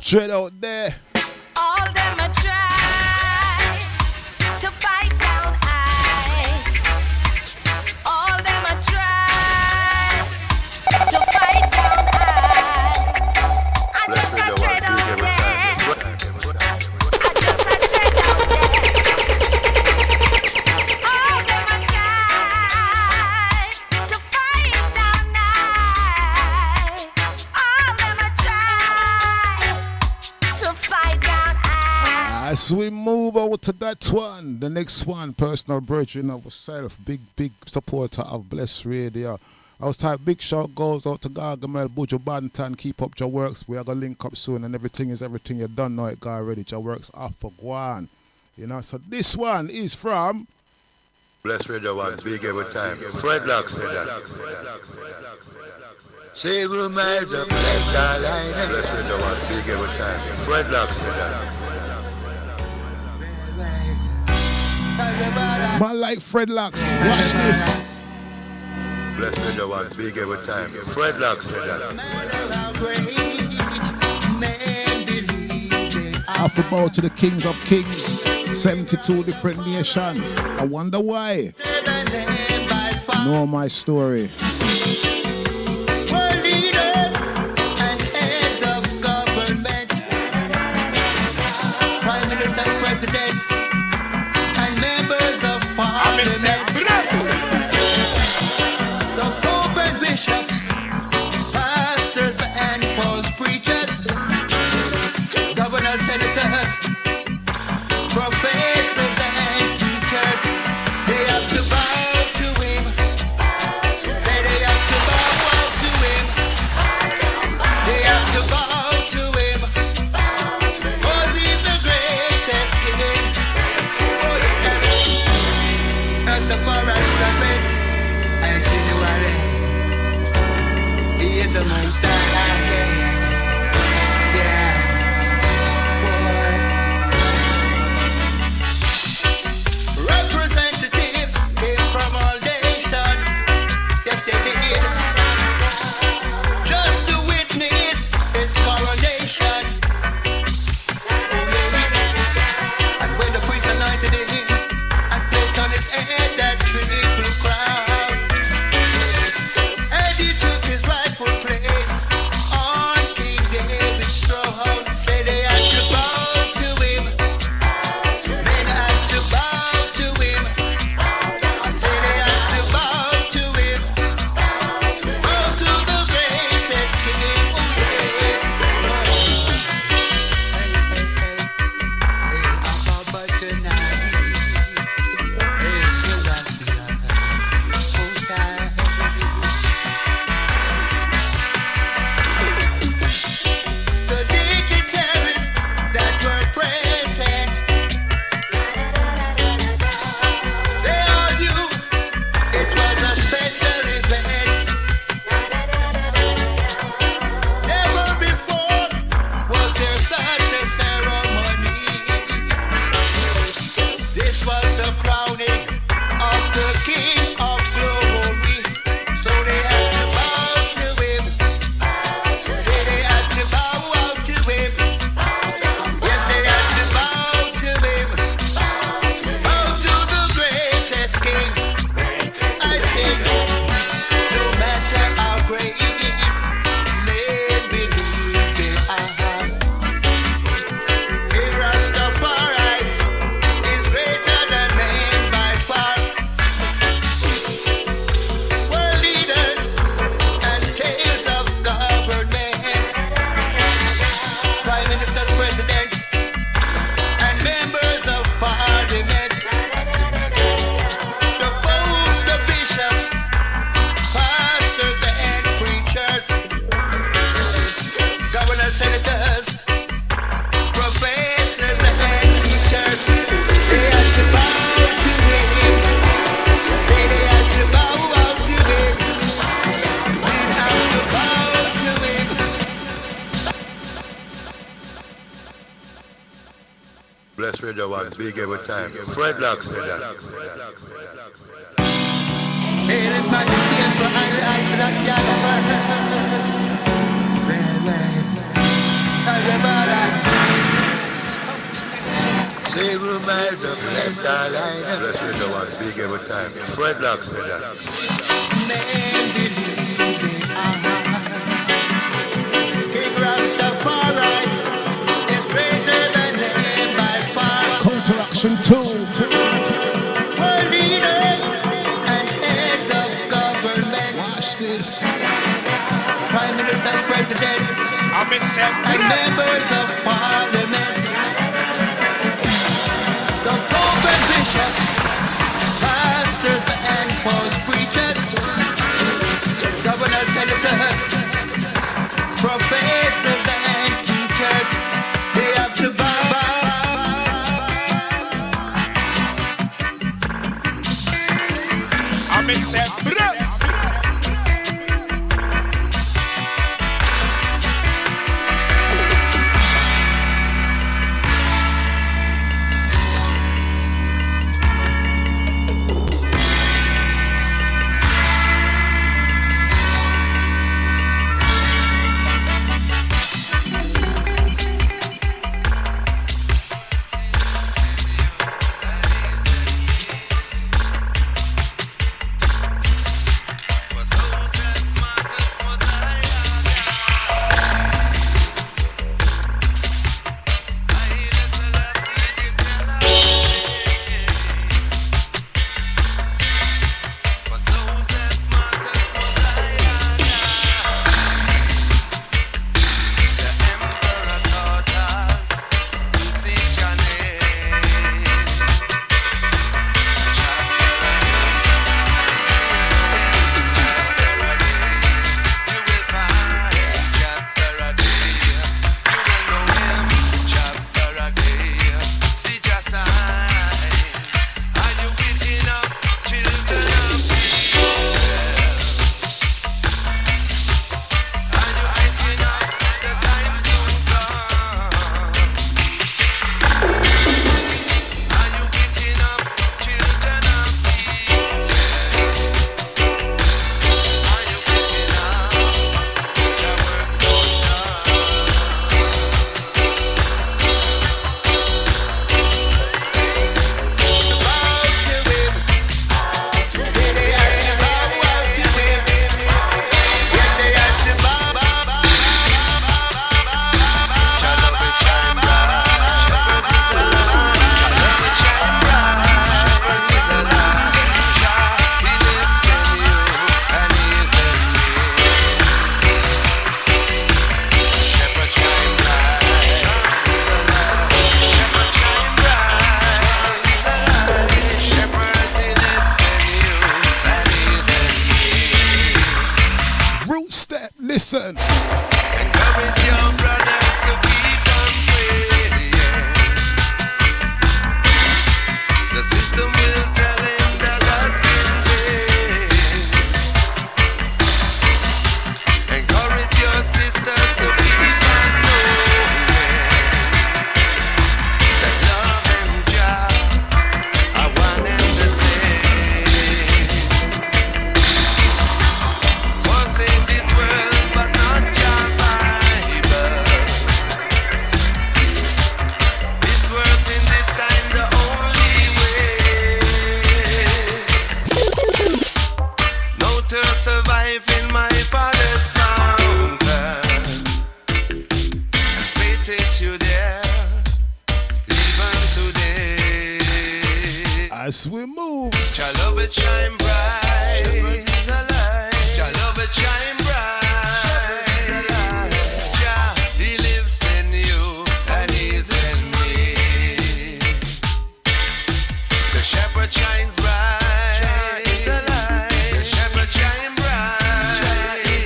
Straight out there. All them a try to fight down I. All them a try to fight down I just a tread out there. I just a tread out there. All them a try to fight down I. All them a try to fight down I. As we move over to that one, the next one, personal brethren of self, big supporter of Bless Radio. I was type big shout goes out to Gargamel, Buju Bantan, keep up your works. We are gonna link up soon and everything is everything. You don't know it, guy already. Your works off for Guan. You know, so this one is from Bless Radio one, big every time. Fred Locks said that. Several miles up Bless Carolina. Bless Radio one, big every time. Fred Locks said that. man like Fred Locks. Watch this. Bless Radio one, big every time. Fred Locks said that. Half a bow to the kings of kings. 72 different nations. I wonder why. Know my story. World leaders and heads of government, prime ministers, presidents, and members of parliament. The Pope and bishops, pastors and false preachers, governors, senators, professors and teachers, they have to bow to him. Say they have to bow to him. They have to bow to him. 'Cause he's the greatest king. Oh yes. That's the foreign prophet. I tell you what, he is a monster. Yeah. Representatives came from all nations. Yes, they did. Just to witness his coronation. Oh, yeah. And when the priest anointed him and placed on his head that triple crown, and he took his rightful place on King David's throne. Say they had to bow to him. Men had to bow to him. I say they had to bow to him. Bow to the greatest king. Oh yes. Abba tonight. The dignitaries that were present, they all knew it was a special event. Never before was there such a ceremony. This was the crowning of the King of Glory. So they had to bow to him. Say they had to bow out to him. Yes, they had to bow to him. Bow to the greatest king. I say, no matter how great men believe they are, King Rastafari is greater than men by far. World leaders and tales of government, prime ministers, presidents, and members of parliament. The Pope, the bishops, pastors and preachers, governors, senators, professors and teachers, they had to bow to him. Say they had to bow out to him. They have to bow to him. Bless Radio one, big every time. Fred Locks said that. Hail His Majesty Emperor Haile Selassie I. Big room miles up, left our line. Let's do the one big every time. Dreadlocks with that. Men believe they are. King Rastafari is greater than them by far. Counteraction 2. World leaders and heads of government. Watch this. Prime Minister and presidents and members of parliament. The Pope and bishops, pastors and false preachers, governors, senators, professors and teachers, they have to bow. I'm a separate. Rootstep, listen. Encourage your brothers to keep on praying. The system will tell him that God's in vain. Encourage your sisters to keep on knowing that love and joy are one and the same. Once in this world, but not your Bible. This world in this time the only way. No to survive in my Father's fountain, and faith takes you there, even today. As we move, Your love it shine bright. Your love it shine bright. Jah, He lives in you and He's in me. The shepherd shines bright. The shepherd shine bright.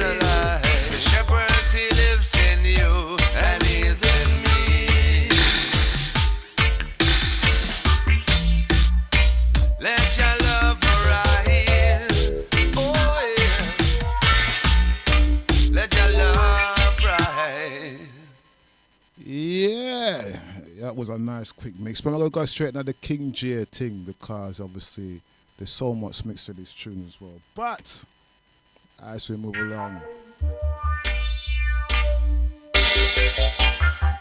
The shepherd, He lives in you and He's in me. Let your love arise. Oh yeah. Let your love rise. yeah, that was a nice quick mix. But I'm gonna go straight into the King J thing because obviously there's so much mixed to this tune as well. But as we move along,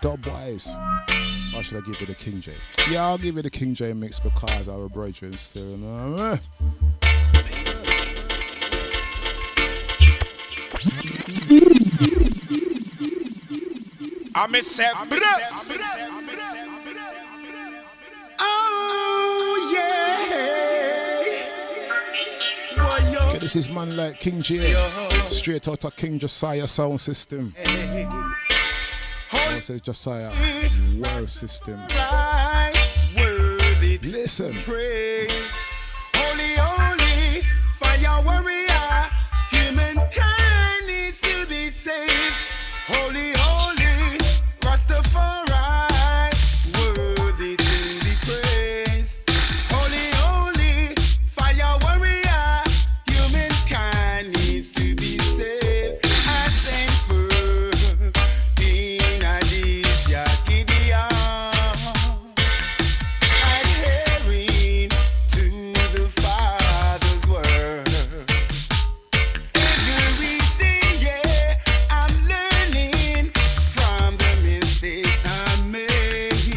dub-wise. Or should I give you the King J? Yeah, I'll give you the King J mix because our brethren still, you know what I mean? I'm a say, Oh yeah. Okay, this is man like King J, straight out of King Josiah sound system. I say Josiah world system. Listen. Praise. Holy, holy, fire warrior. Humankind needs to be saved. Holy, holy, Rastafari, worthy to be praised. Holy, holy, fire warrior. Humankind needs to be saved. I stand firm in this Yakidia. Adhering to the Father's word. Every day, yeah, I'm learning from the mistake I made.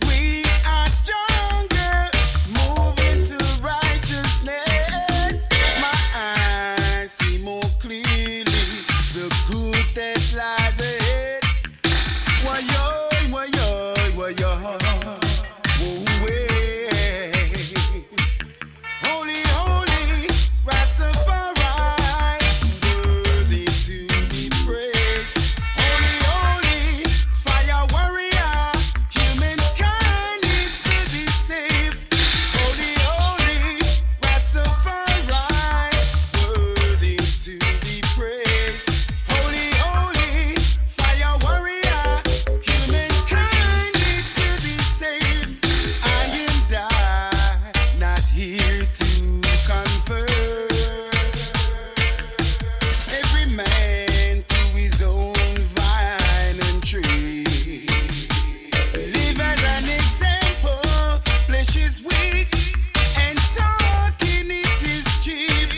We are stronger, moving to righteousness. My eyes see more clearly the good that lies ahead. Why-yo, why-yo, why-yo. Holy, holy, Rastafari, worthy to be praised. Holy, holy, fire warrior, humankind needs to be saved. Holy, holy, Rastafari, worthy to be praised. Holy, holy, fire warrior, humankind needs to be saved. I am not here to convert. Every man to his own vine and tree. Live as an example. Flesh is weak and talking it is cheap.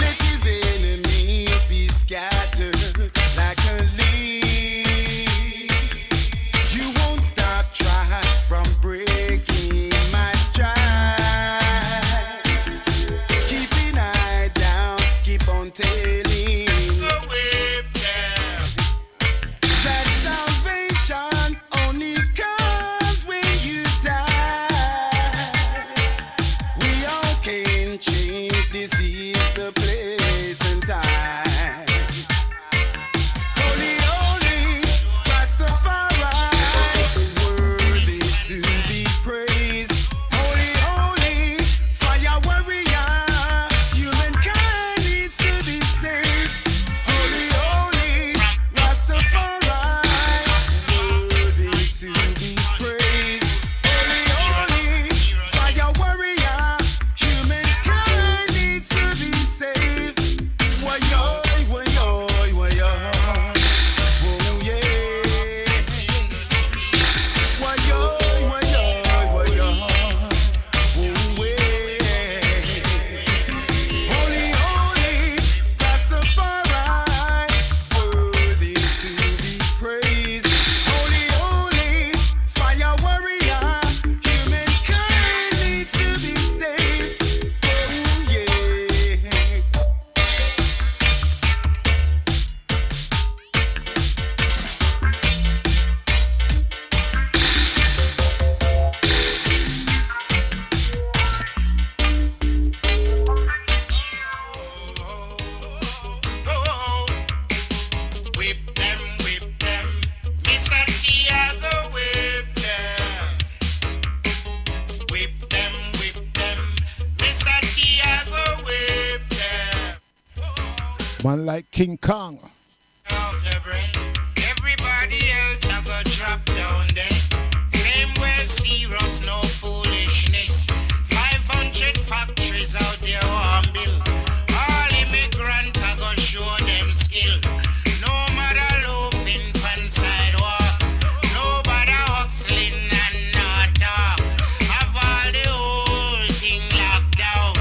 Let his enemies be scattered like a leaf. You won't stop trying from breaking my stride. Keep an eye down, keep on telling that salvation only comes when you die. We all can change, this is the place and time. Holy, holy, Rastafari, worthy to be praised. Holy, holy, fire warrior, humankind needs to be saved. Holy, holy, Rastafari, worthy to be praised. Holy, holy, fire warrior, humankind needs to be saved. Why-yo, why-yo, why-yo. Oh yeah. Why-yo, why-yo, why-yo. Oh yeah. Holy, holy, Rastafari, worthy to be praised. Holy, holy, fire warrior, humankind needs to be saved. Oh yeah. Whip them, Mr. Tiago, whip them. Whip them, Mr. Tiago, whip them. Man like King Kong. Off the bread. Everybody else I go drop down there. Same well serious, no foolishness. 500 factories out there on bill. All immigrants I go show them skill. No matter loafing pan sidewalk. Nobody hustling and not talk. Have all the whole thing locked down.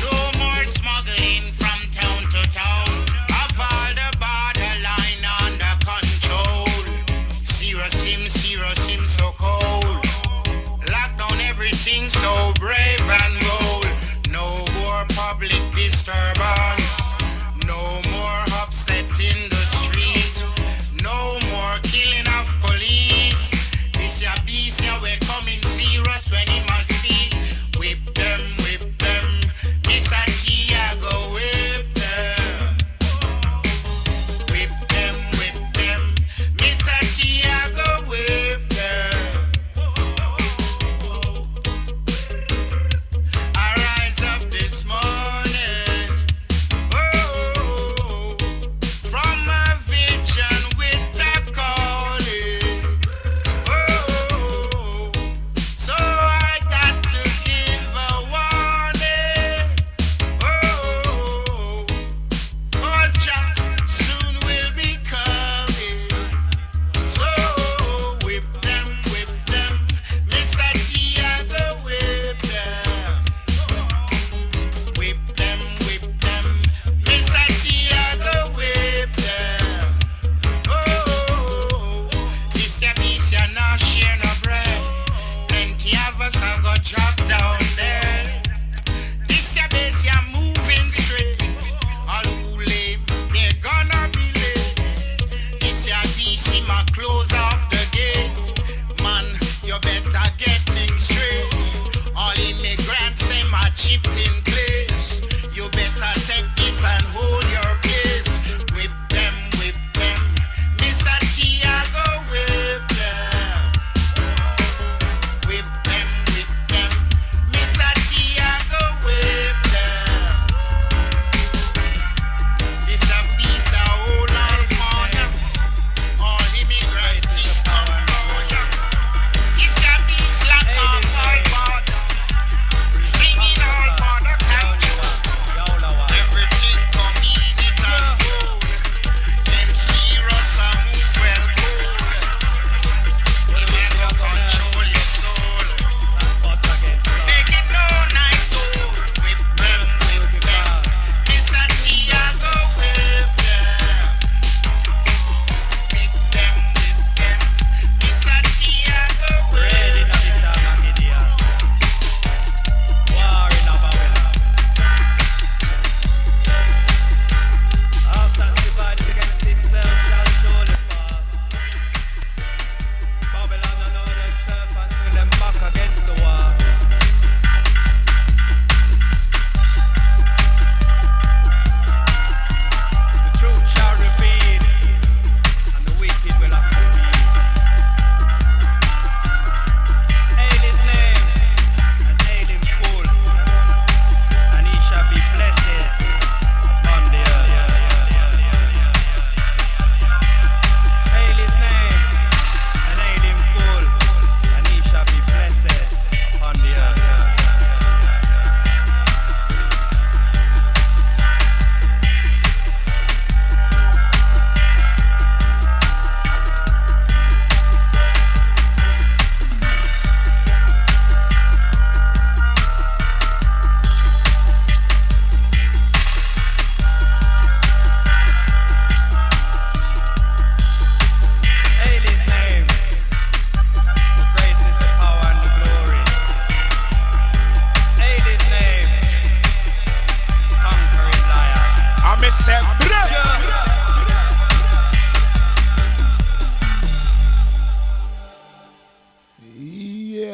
No more smuggling from town to town. Have all the borderline under control.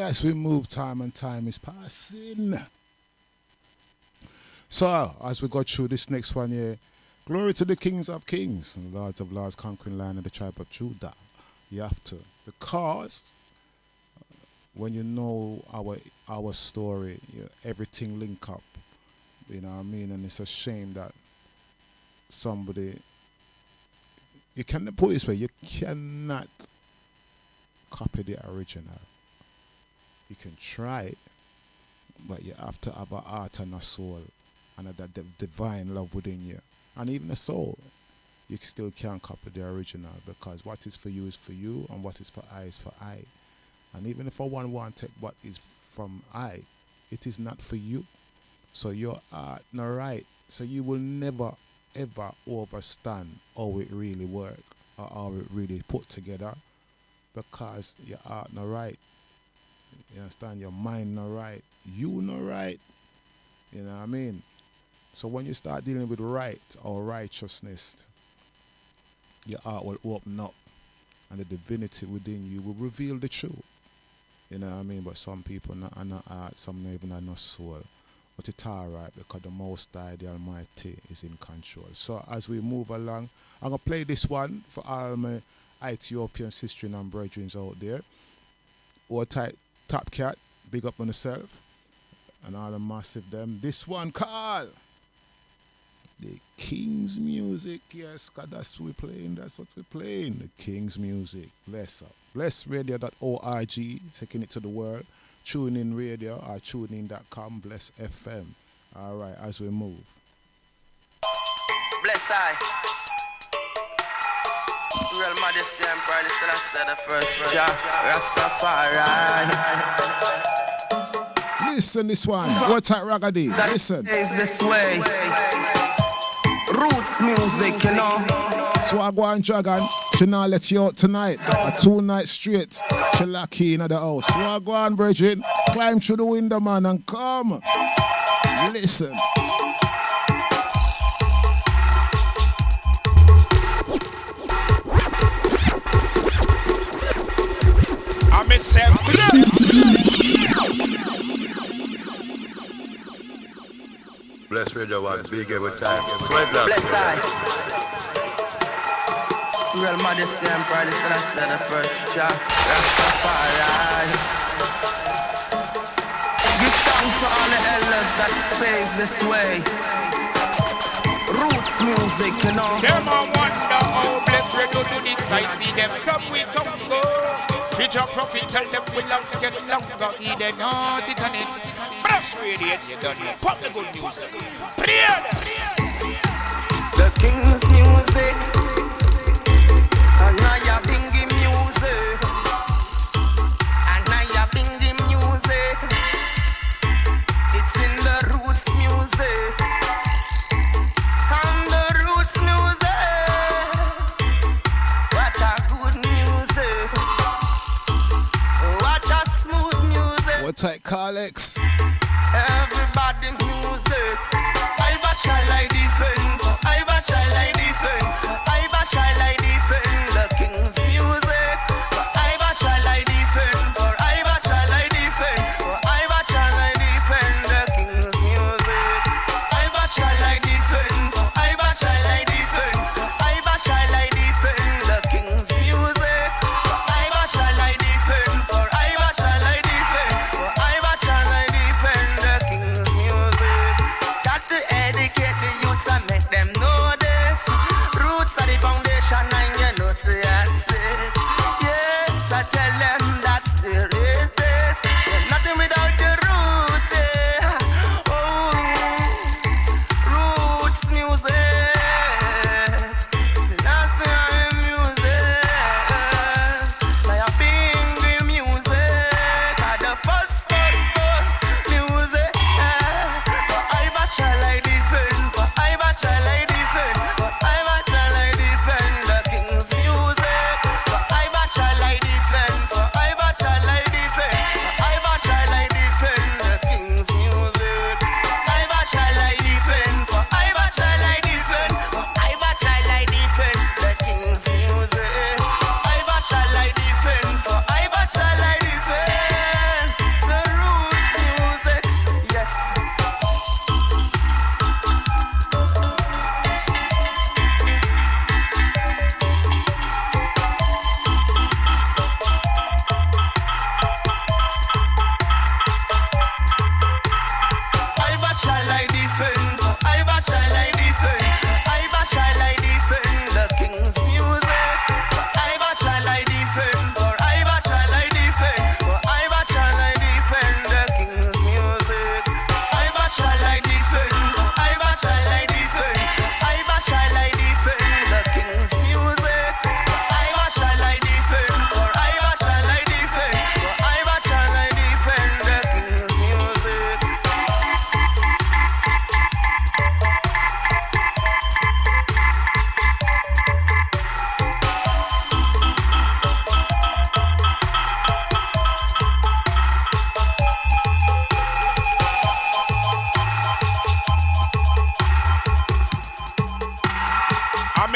as we move, time and time is passing. So, as we go through this next one here, glory to the kings of kings and lords of lords, conquering land of the tribe of Judah. You have to, because when you know our story, everything link up. You know what I mean? And it's a shame that somebody, you cannot put it this way, you cannot copy the original. You can try, but you have to have a heart and a soul and that divine love within you. And even a soul, you still can't copy the original, because what is for you is for you, and what is for I is for I. And even if one want to take what is from I, it is not for you. So your art not right. So you will never ever understand how it really work or how it really put together, because your art not right. You understand? Your mind not right. You not right. You know what I mean? So when you start dealing with right or righteousness, your heart will open up and the divinity within you will reveal the truth. You know what I mean? But some people are not heart, some even are not soul. But it's alright, because the Most High, the Almighty, is in control. So as we move along, I'm going to play this one for all my Ethiopian sisters and brethren out there. Or Top Cat, big up on yourself. And all the massive them. This one called the King's Music. Yes, because that's what we're playing. That's what we're playing. The King's Music. Bless up. BlessRadio.org, taking it to the world. TuneIn Radio or TuneIn.com. Bless FM. All right, as we move. Bless I. Real Majesty and Pride, still I said the first Jah Rastafari. Listen this one. What type raggedy? Listen. This way. Roots music, you know. So I go on Dragon. She not let you out tonight. A 2 nights straight. She lucky in the house. So I go on, Bridget. Climb through the window, man, and come. Listen. I'm a Bless Radio one big every time. Bless I. Real Majesty and Pride, still I said the first Jah Rastafari. Give thanks to all the elders that paved this way. Roots music, you know. Them a wonder how Bless Radio do this. I see them come with tongue. Preach a prophet, tell them we lungs get longer. He did not it on it. Bless Radio, you done it. Pop the good music. Play the King's music. Anaya bingy music. Anaya bingy music. It's in the roots music. And the roots music. What a good music. What a smooth music. What type Carlex? Everybody music. I bash I like defend. I bash I like defend. I bash I like defend the King's music. I bash I like defend. Or I bash I like defend. Or I bash I like defend the King's music. I bash I like defend. Or I bash I like defend. I bash I like defend the King's music. I bash I like defend. Or I bash I like defend. Or I bash I like defend the King's music. Got to educate the youths and make them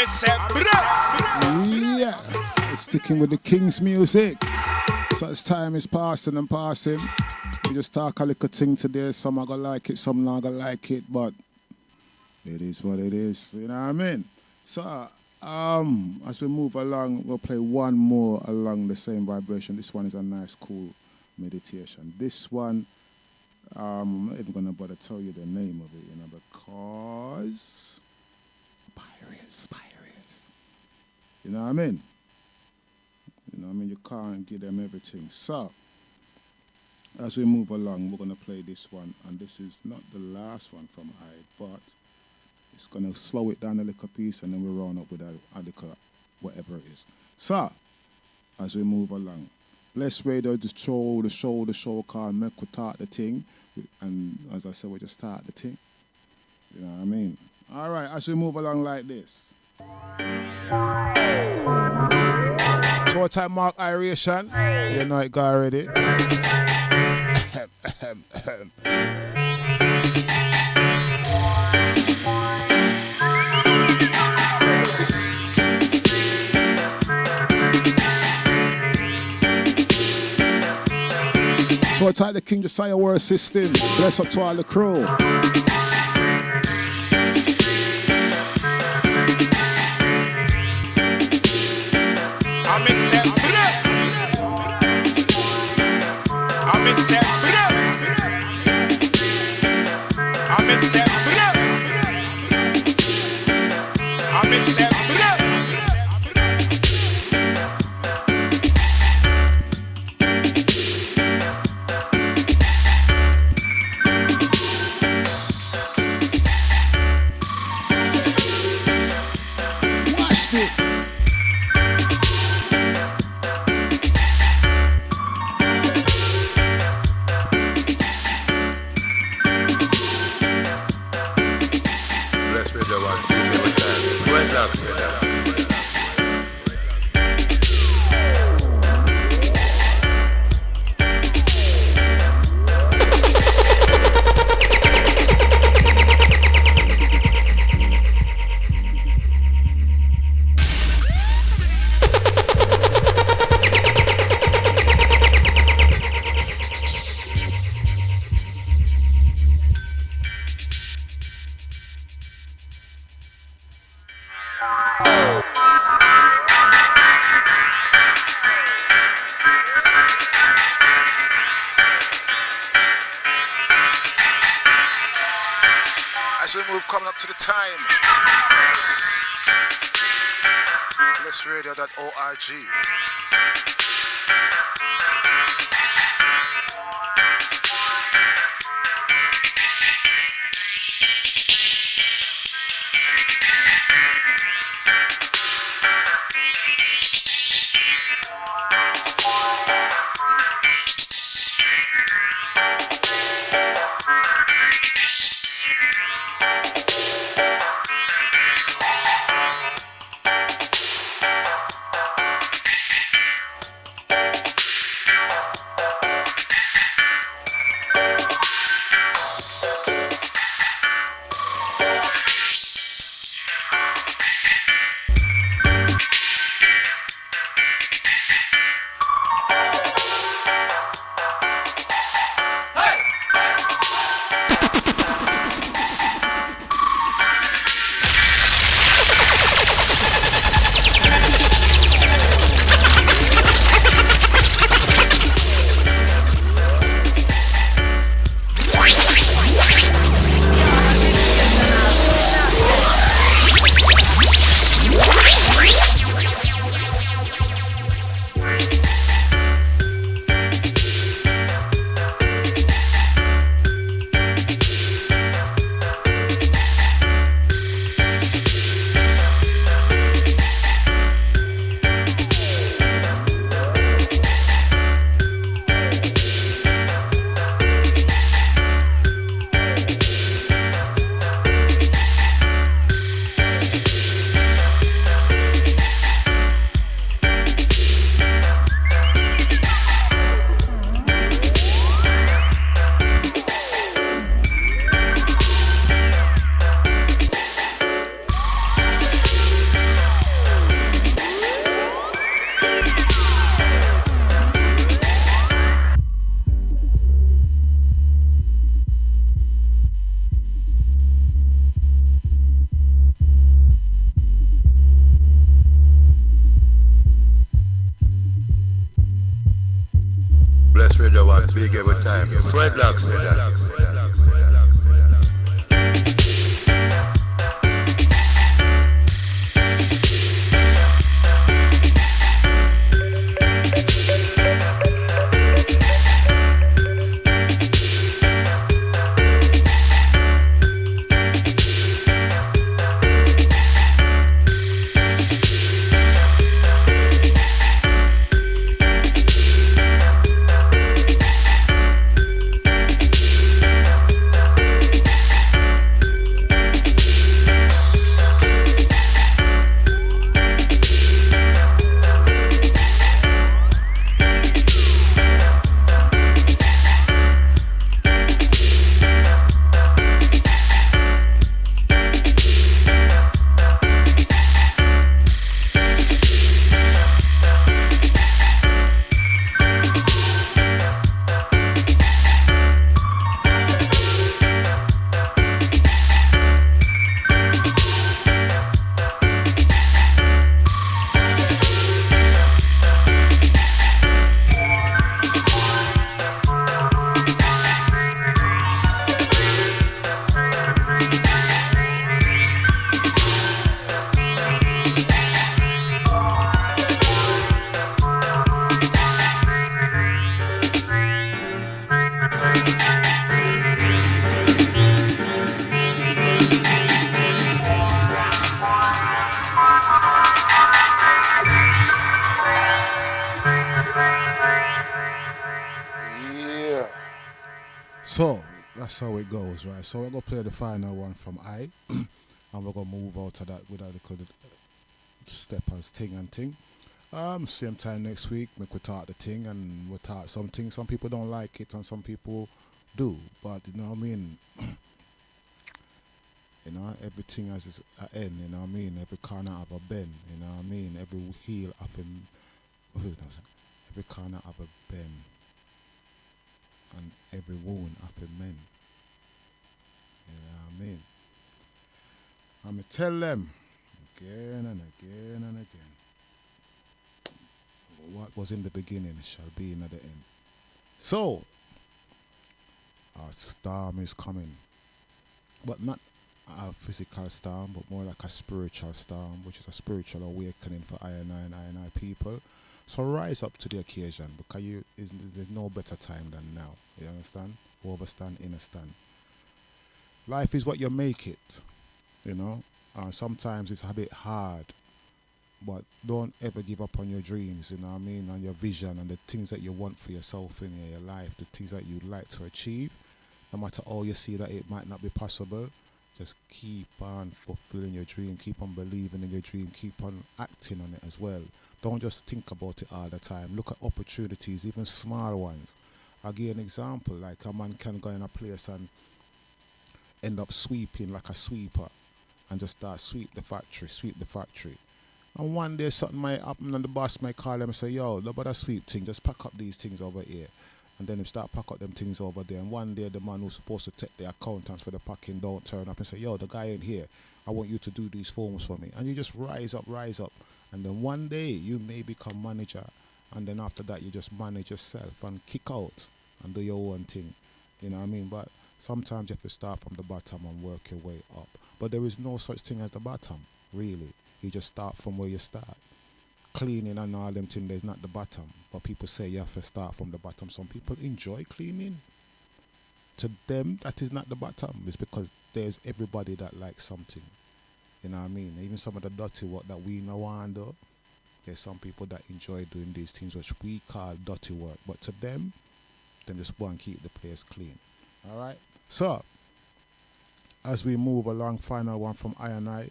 Yeah, sticking with the King's music. Such time is passing and passing. We just talk a little thing today. Some are gonna like it, some not gonna like it, but it is what it is. You know what I mean? So, as we move along, we'll play one more along the same vibration. This one is a nice, cool meditation. This one, I'm not even gonna bother tell you the name of it, you know, because pirates. You know what I mean? You know what I mean? You can't give them everything. So, as we move along, we're gonna play this one, and this is not the last one from I, but it's gonna slow it down a little piece, and then we'll round up with a little whatever it is. So, as we move along, Bless Radio, the show called Make We Talk the Ting. And as I said, we just start the ting. You know what I mean? All right, as we move along like this. Short time mark iration. You know it go already. So I type the King Josiah word system. Bless up to all the crew. As we move, coming up to the time. Blessradio.org. with the one big every time. Dreadlocks with that. So that's how it goes, right? So we're gonna play the final one from I, and we're gonna move out to that without the code step as ting and ting. Same time next week, we talk the thing and we'll talk something. Some people don't like it and some people do, but you know what I mean. You know, everything has its end. You know what I mean. Every corner have a bend. You know what I mean. Every heel have every corner have a bend, and every wound have a mend. You know what I mean. I'ma tell them again and again and again. What was in the beginning shall be in the end. So, a storm is coming, but not a physical storm, but more like a spiritual storm, which is a spiritual awakening for I and I people. So rise up to the occasion, because there's no better time than now. You understand? Overstand, understand. Life is what you make it, you know. Sometimes it's a bit hard, but don't ever give up on your dreams, you know what I mean, on your vision and the things that you want for yourself in your life, the things that you'd like to achieve. No matter how you see that it might not be possible, just keep on fulfilling your dream, keep on believing in your dream, keep on acting on it as well. Don't just think about it all the time. Look at opportunities, even small ones. I'll give you an example, like a man can go in a place and end up sweeping like a sweeper and just start sweep the factory. And one day something might happen and the boss might call him and say, yo, look at that sweep thing, just pack up these things over here. And then he start pack up them things over there. And one day the man who's supposed to take the accountants for the packing don't turn up and say, yo, the guy ain't here. I want you to do these forms for me. And you just rise up. And then one day you may become manager. And then after that you just manage yourself and kick out and do your own thing. You know what I mean? But sometimes you have to start from the bottom and work your way up. But there is no such thing as the bottom, really. You just start from where you start. Cleaning and all them things is not the bottom, but people say you have to start from the bottom. Some people enjoy cleaning. To them, that is not the bottom. It's because there's everybody that likes something. You know what I mean? Even some of the dirty work that we know and do, there's some people that enjoy doing these things which we call dirty work. But to them just want to keep the place clean. All right? So, as we move along, final one from I and I.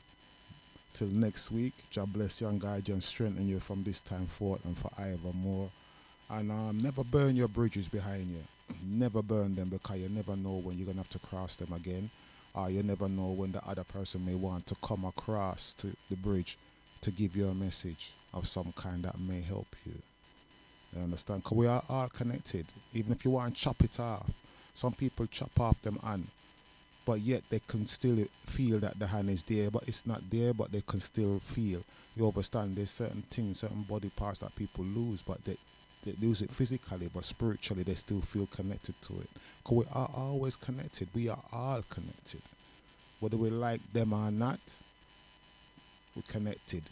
Till next week, God bless you and guide you and strengthen you from this time forth and forevermore. And never burn your bridges behind you. Never burn them, because you never know when you're going to have to cross them again. Or you never know when the other person may want to come across to the bridge to give you a message of some kind that may help you. You understand? Because we are all connected. Even if you want to chop it off. Some people chop off them hand, but yet they can still feel that the hand is there, but it's not there, but they can still feel. You understand? There's certain things, certain body parts that people lose, but they lose it physically, but spiritually they still feel connected to it. Because we are always connected. We are all connected. Whether we like them or not, we're connected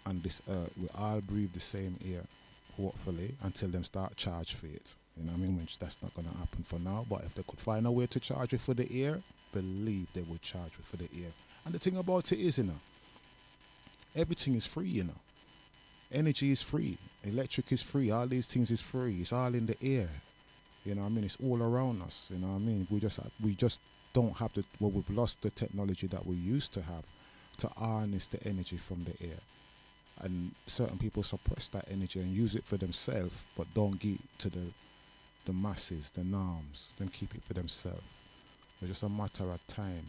on this earth. We all breathe the same air, hopefully, until them start charge for it. You know what I mean? Which that's not going to happen for now. But if they could find a way to charge it for the air, believe they would charge it for the air. And the thing about it is, everything is free, Energy is free. Electric is free. All these things is free. It's all in the air. You know what I mean? It's all around us. You know what I mean? We just don't have we've lost the technology that we used to have to harness the energy from the air. And certain people suppress that energy and use it for themselves, but don't give it to the masses, the norms. Them keep it for themselves. It's just a matter of time.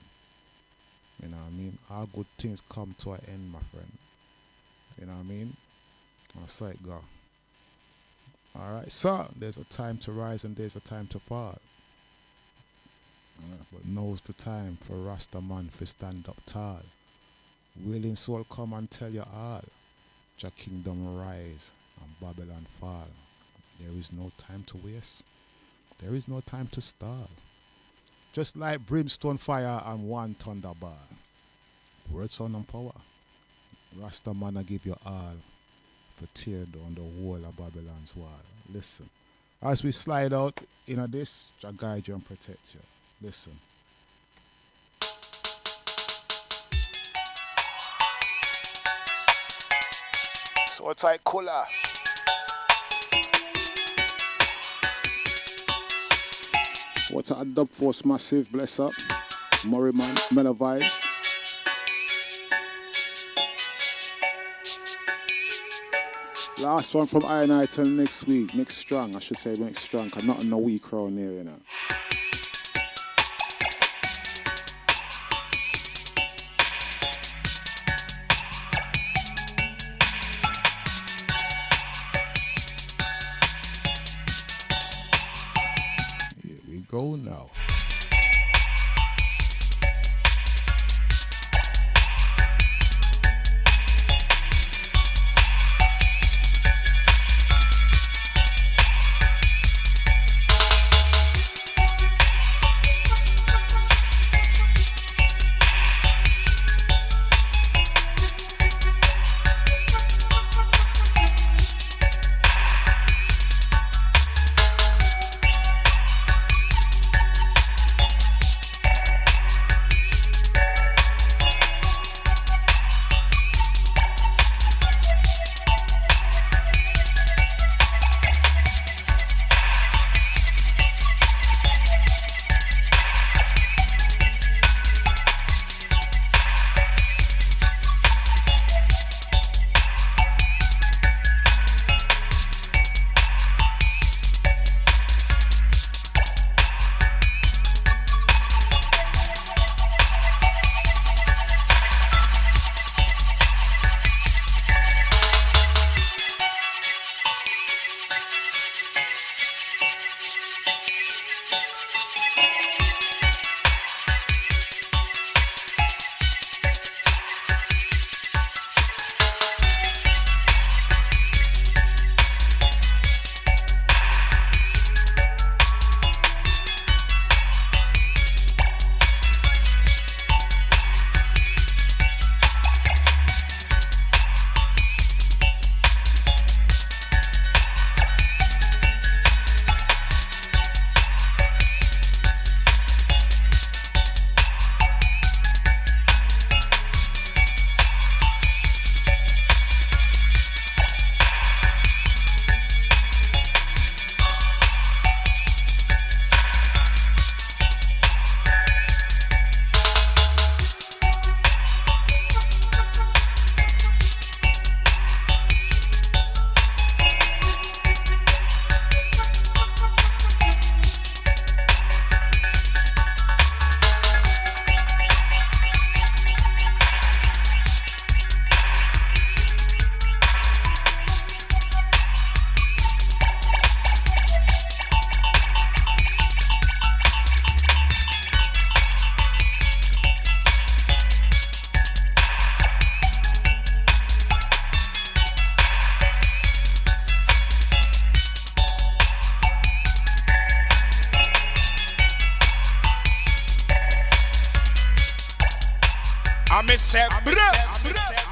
You know what I mean? All good things come to an end, my friend. You know what I mean? That's how it go. Alright, so there's a time to rise and there's a time to fall. But now's the time for Rasta man to stand up tall. Willing soul come and tell you all. Jah kingdom rise and Babylon fall. There is no time to waste. There is no time to stall. Just like brimstone fire and one thunderbar. Word, sound and power. Rasta man I give you all for tear down the wall of Babylon's wall. Listen. As we slide out this, Jah guide you and protect you. Listen. So tight cooler. What's a dub force massive, bless up. Murray man, Mela vibes. Last one from Iron Eye till next week. Next strong, I should say next strong, because nothing no weak around here, Here we go now. I miss say breast.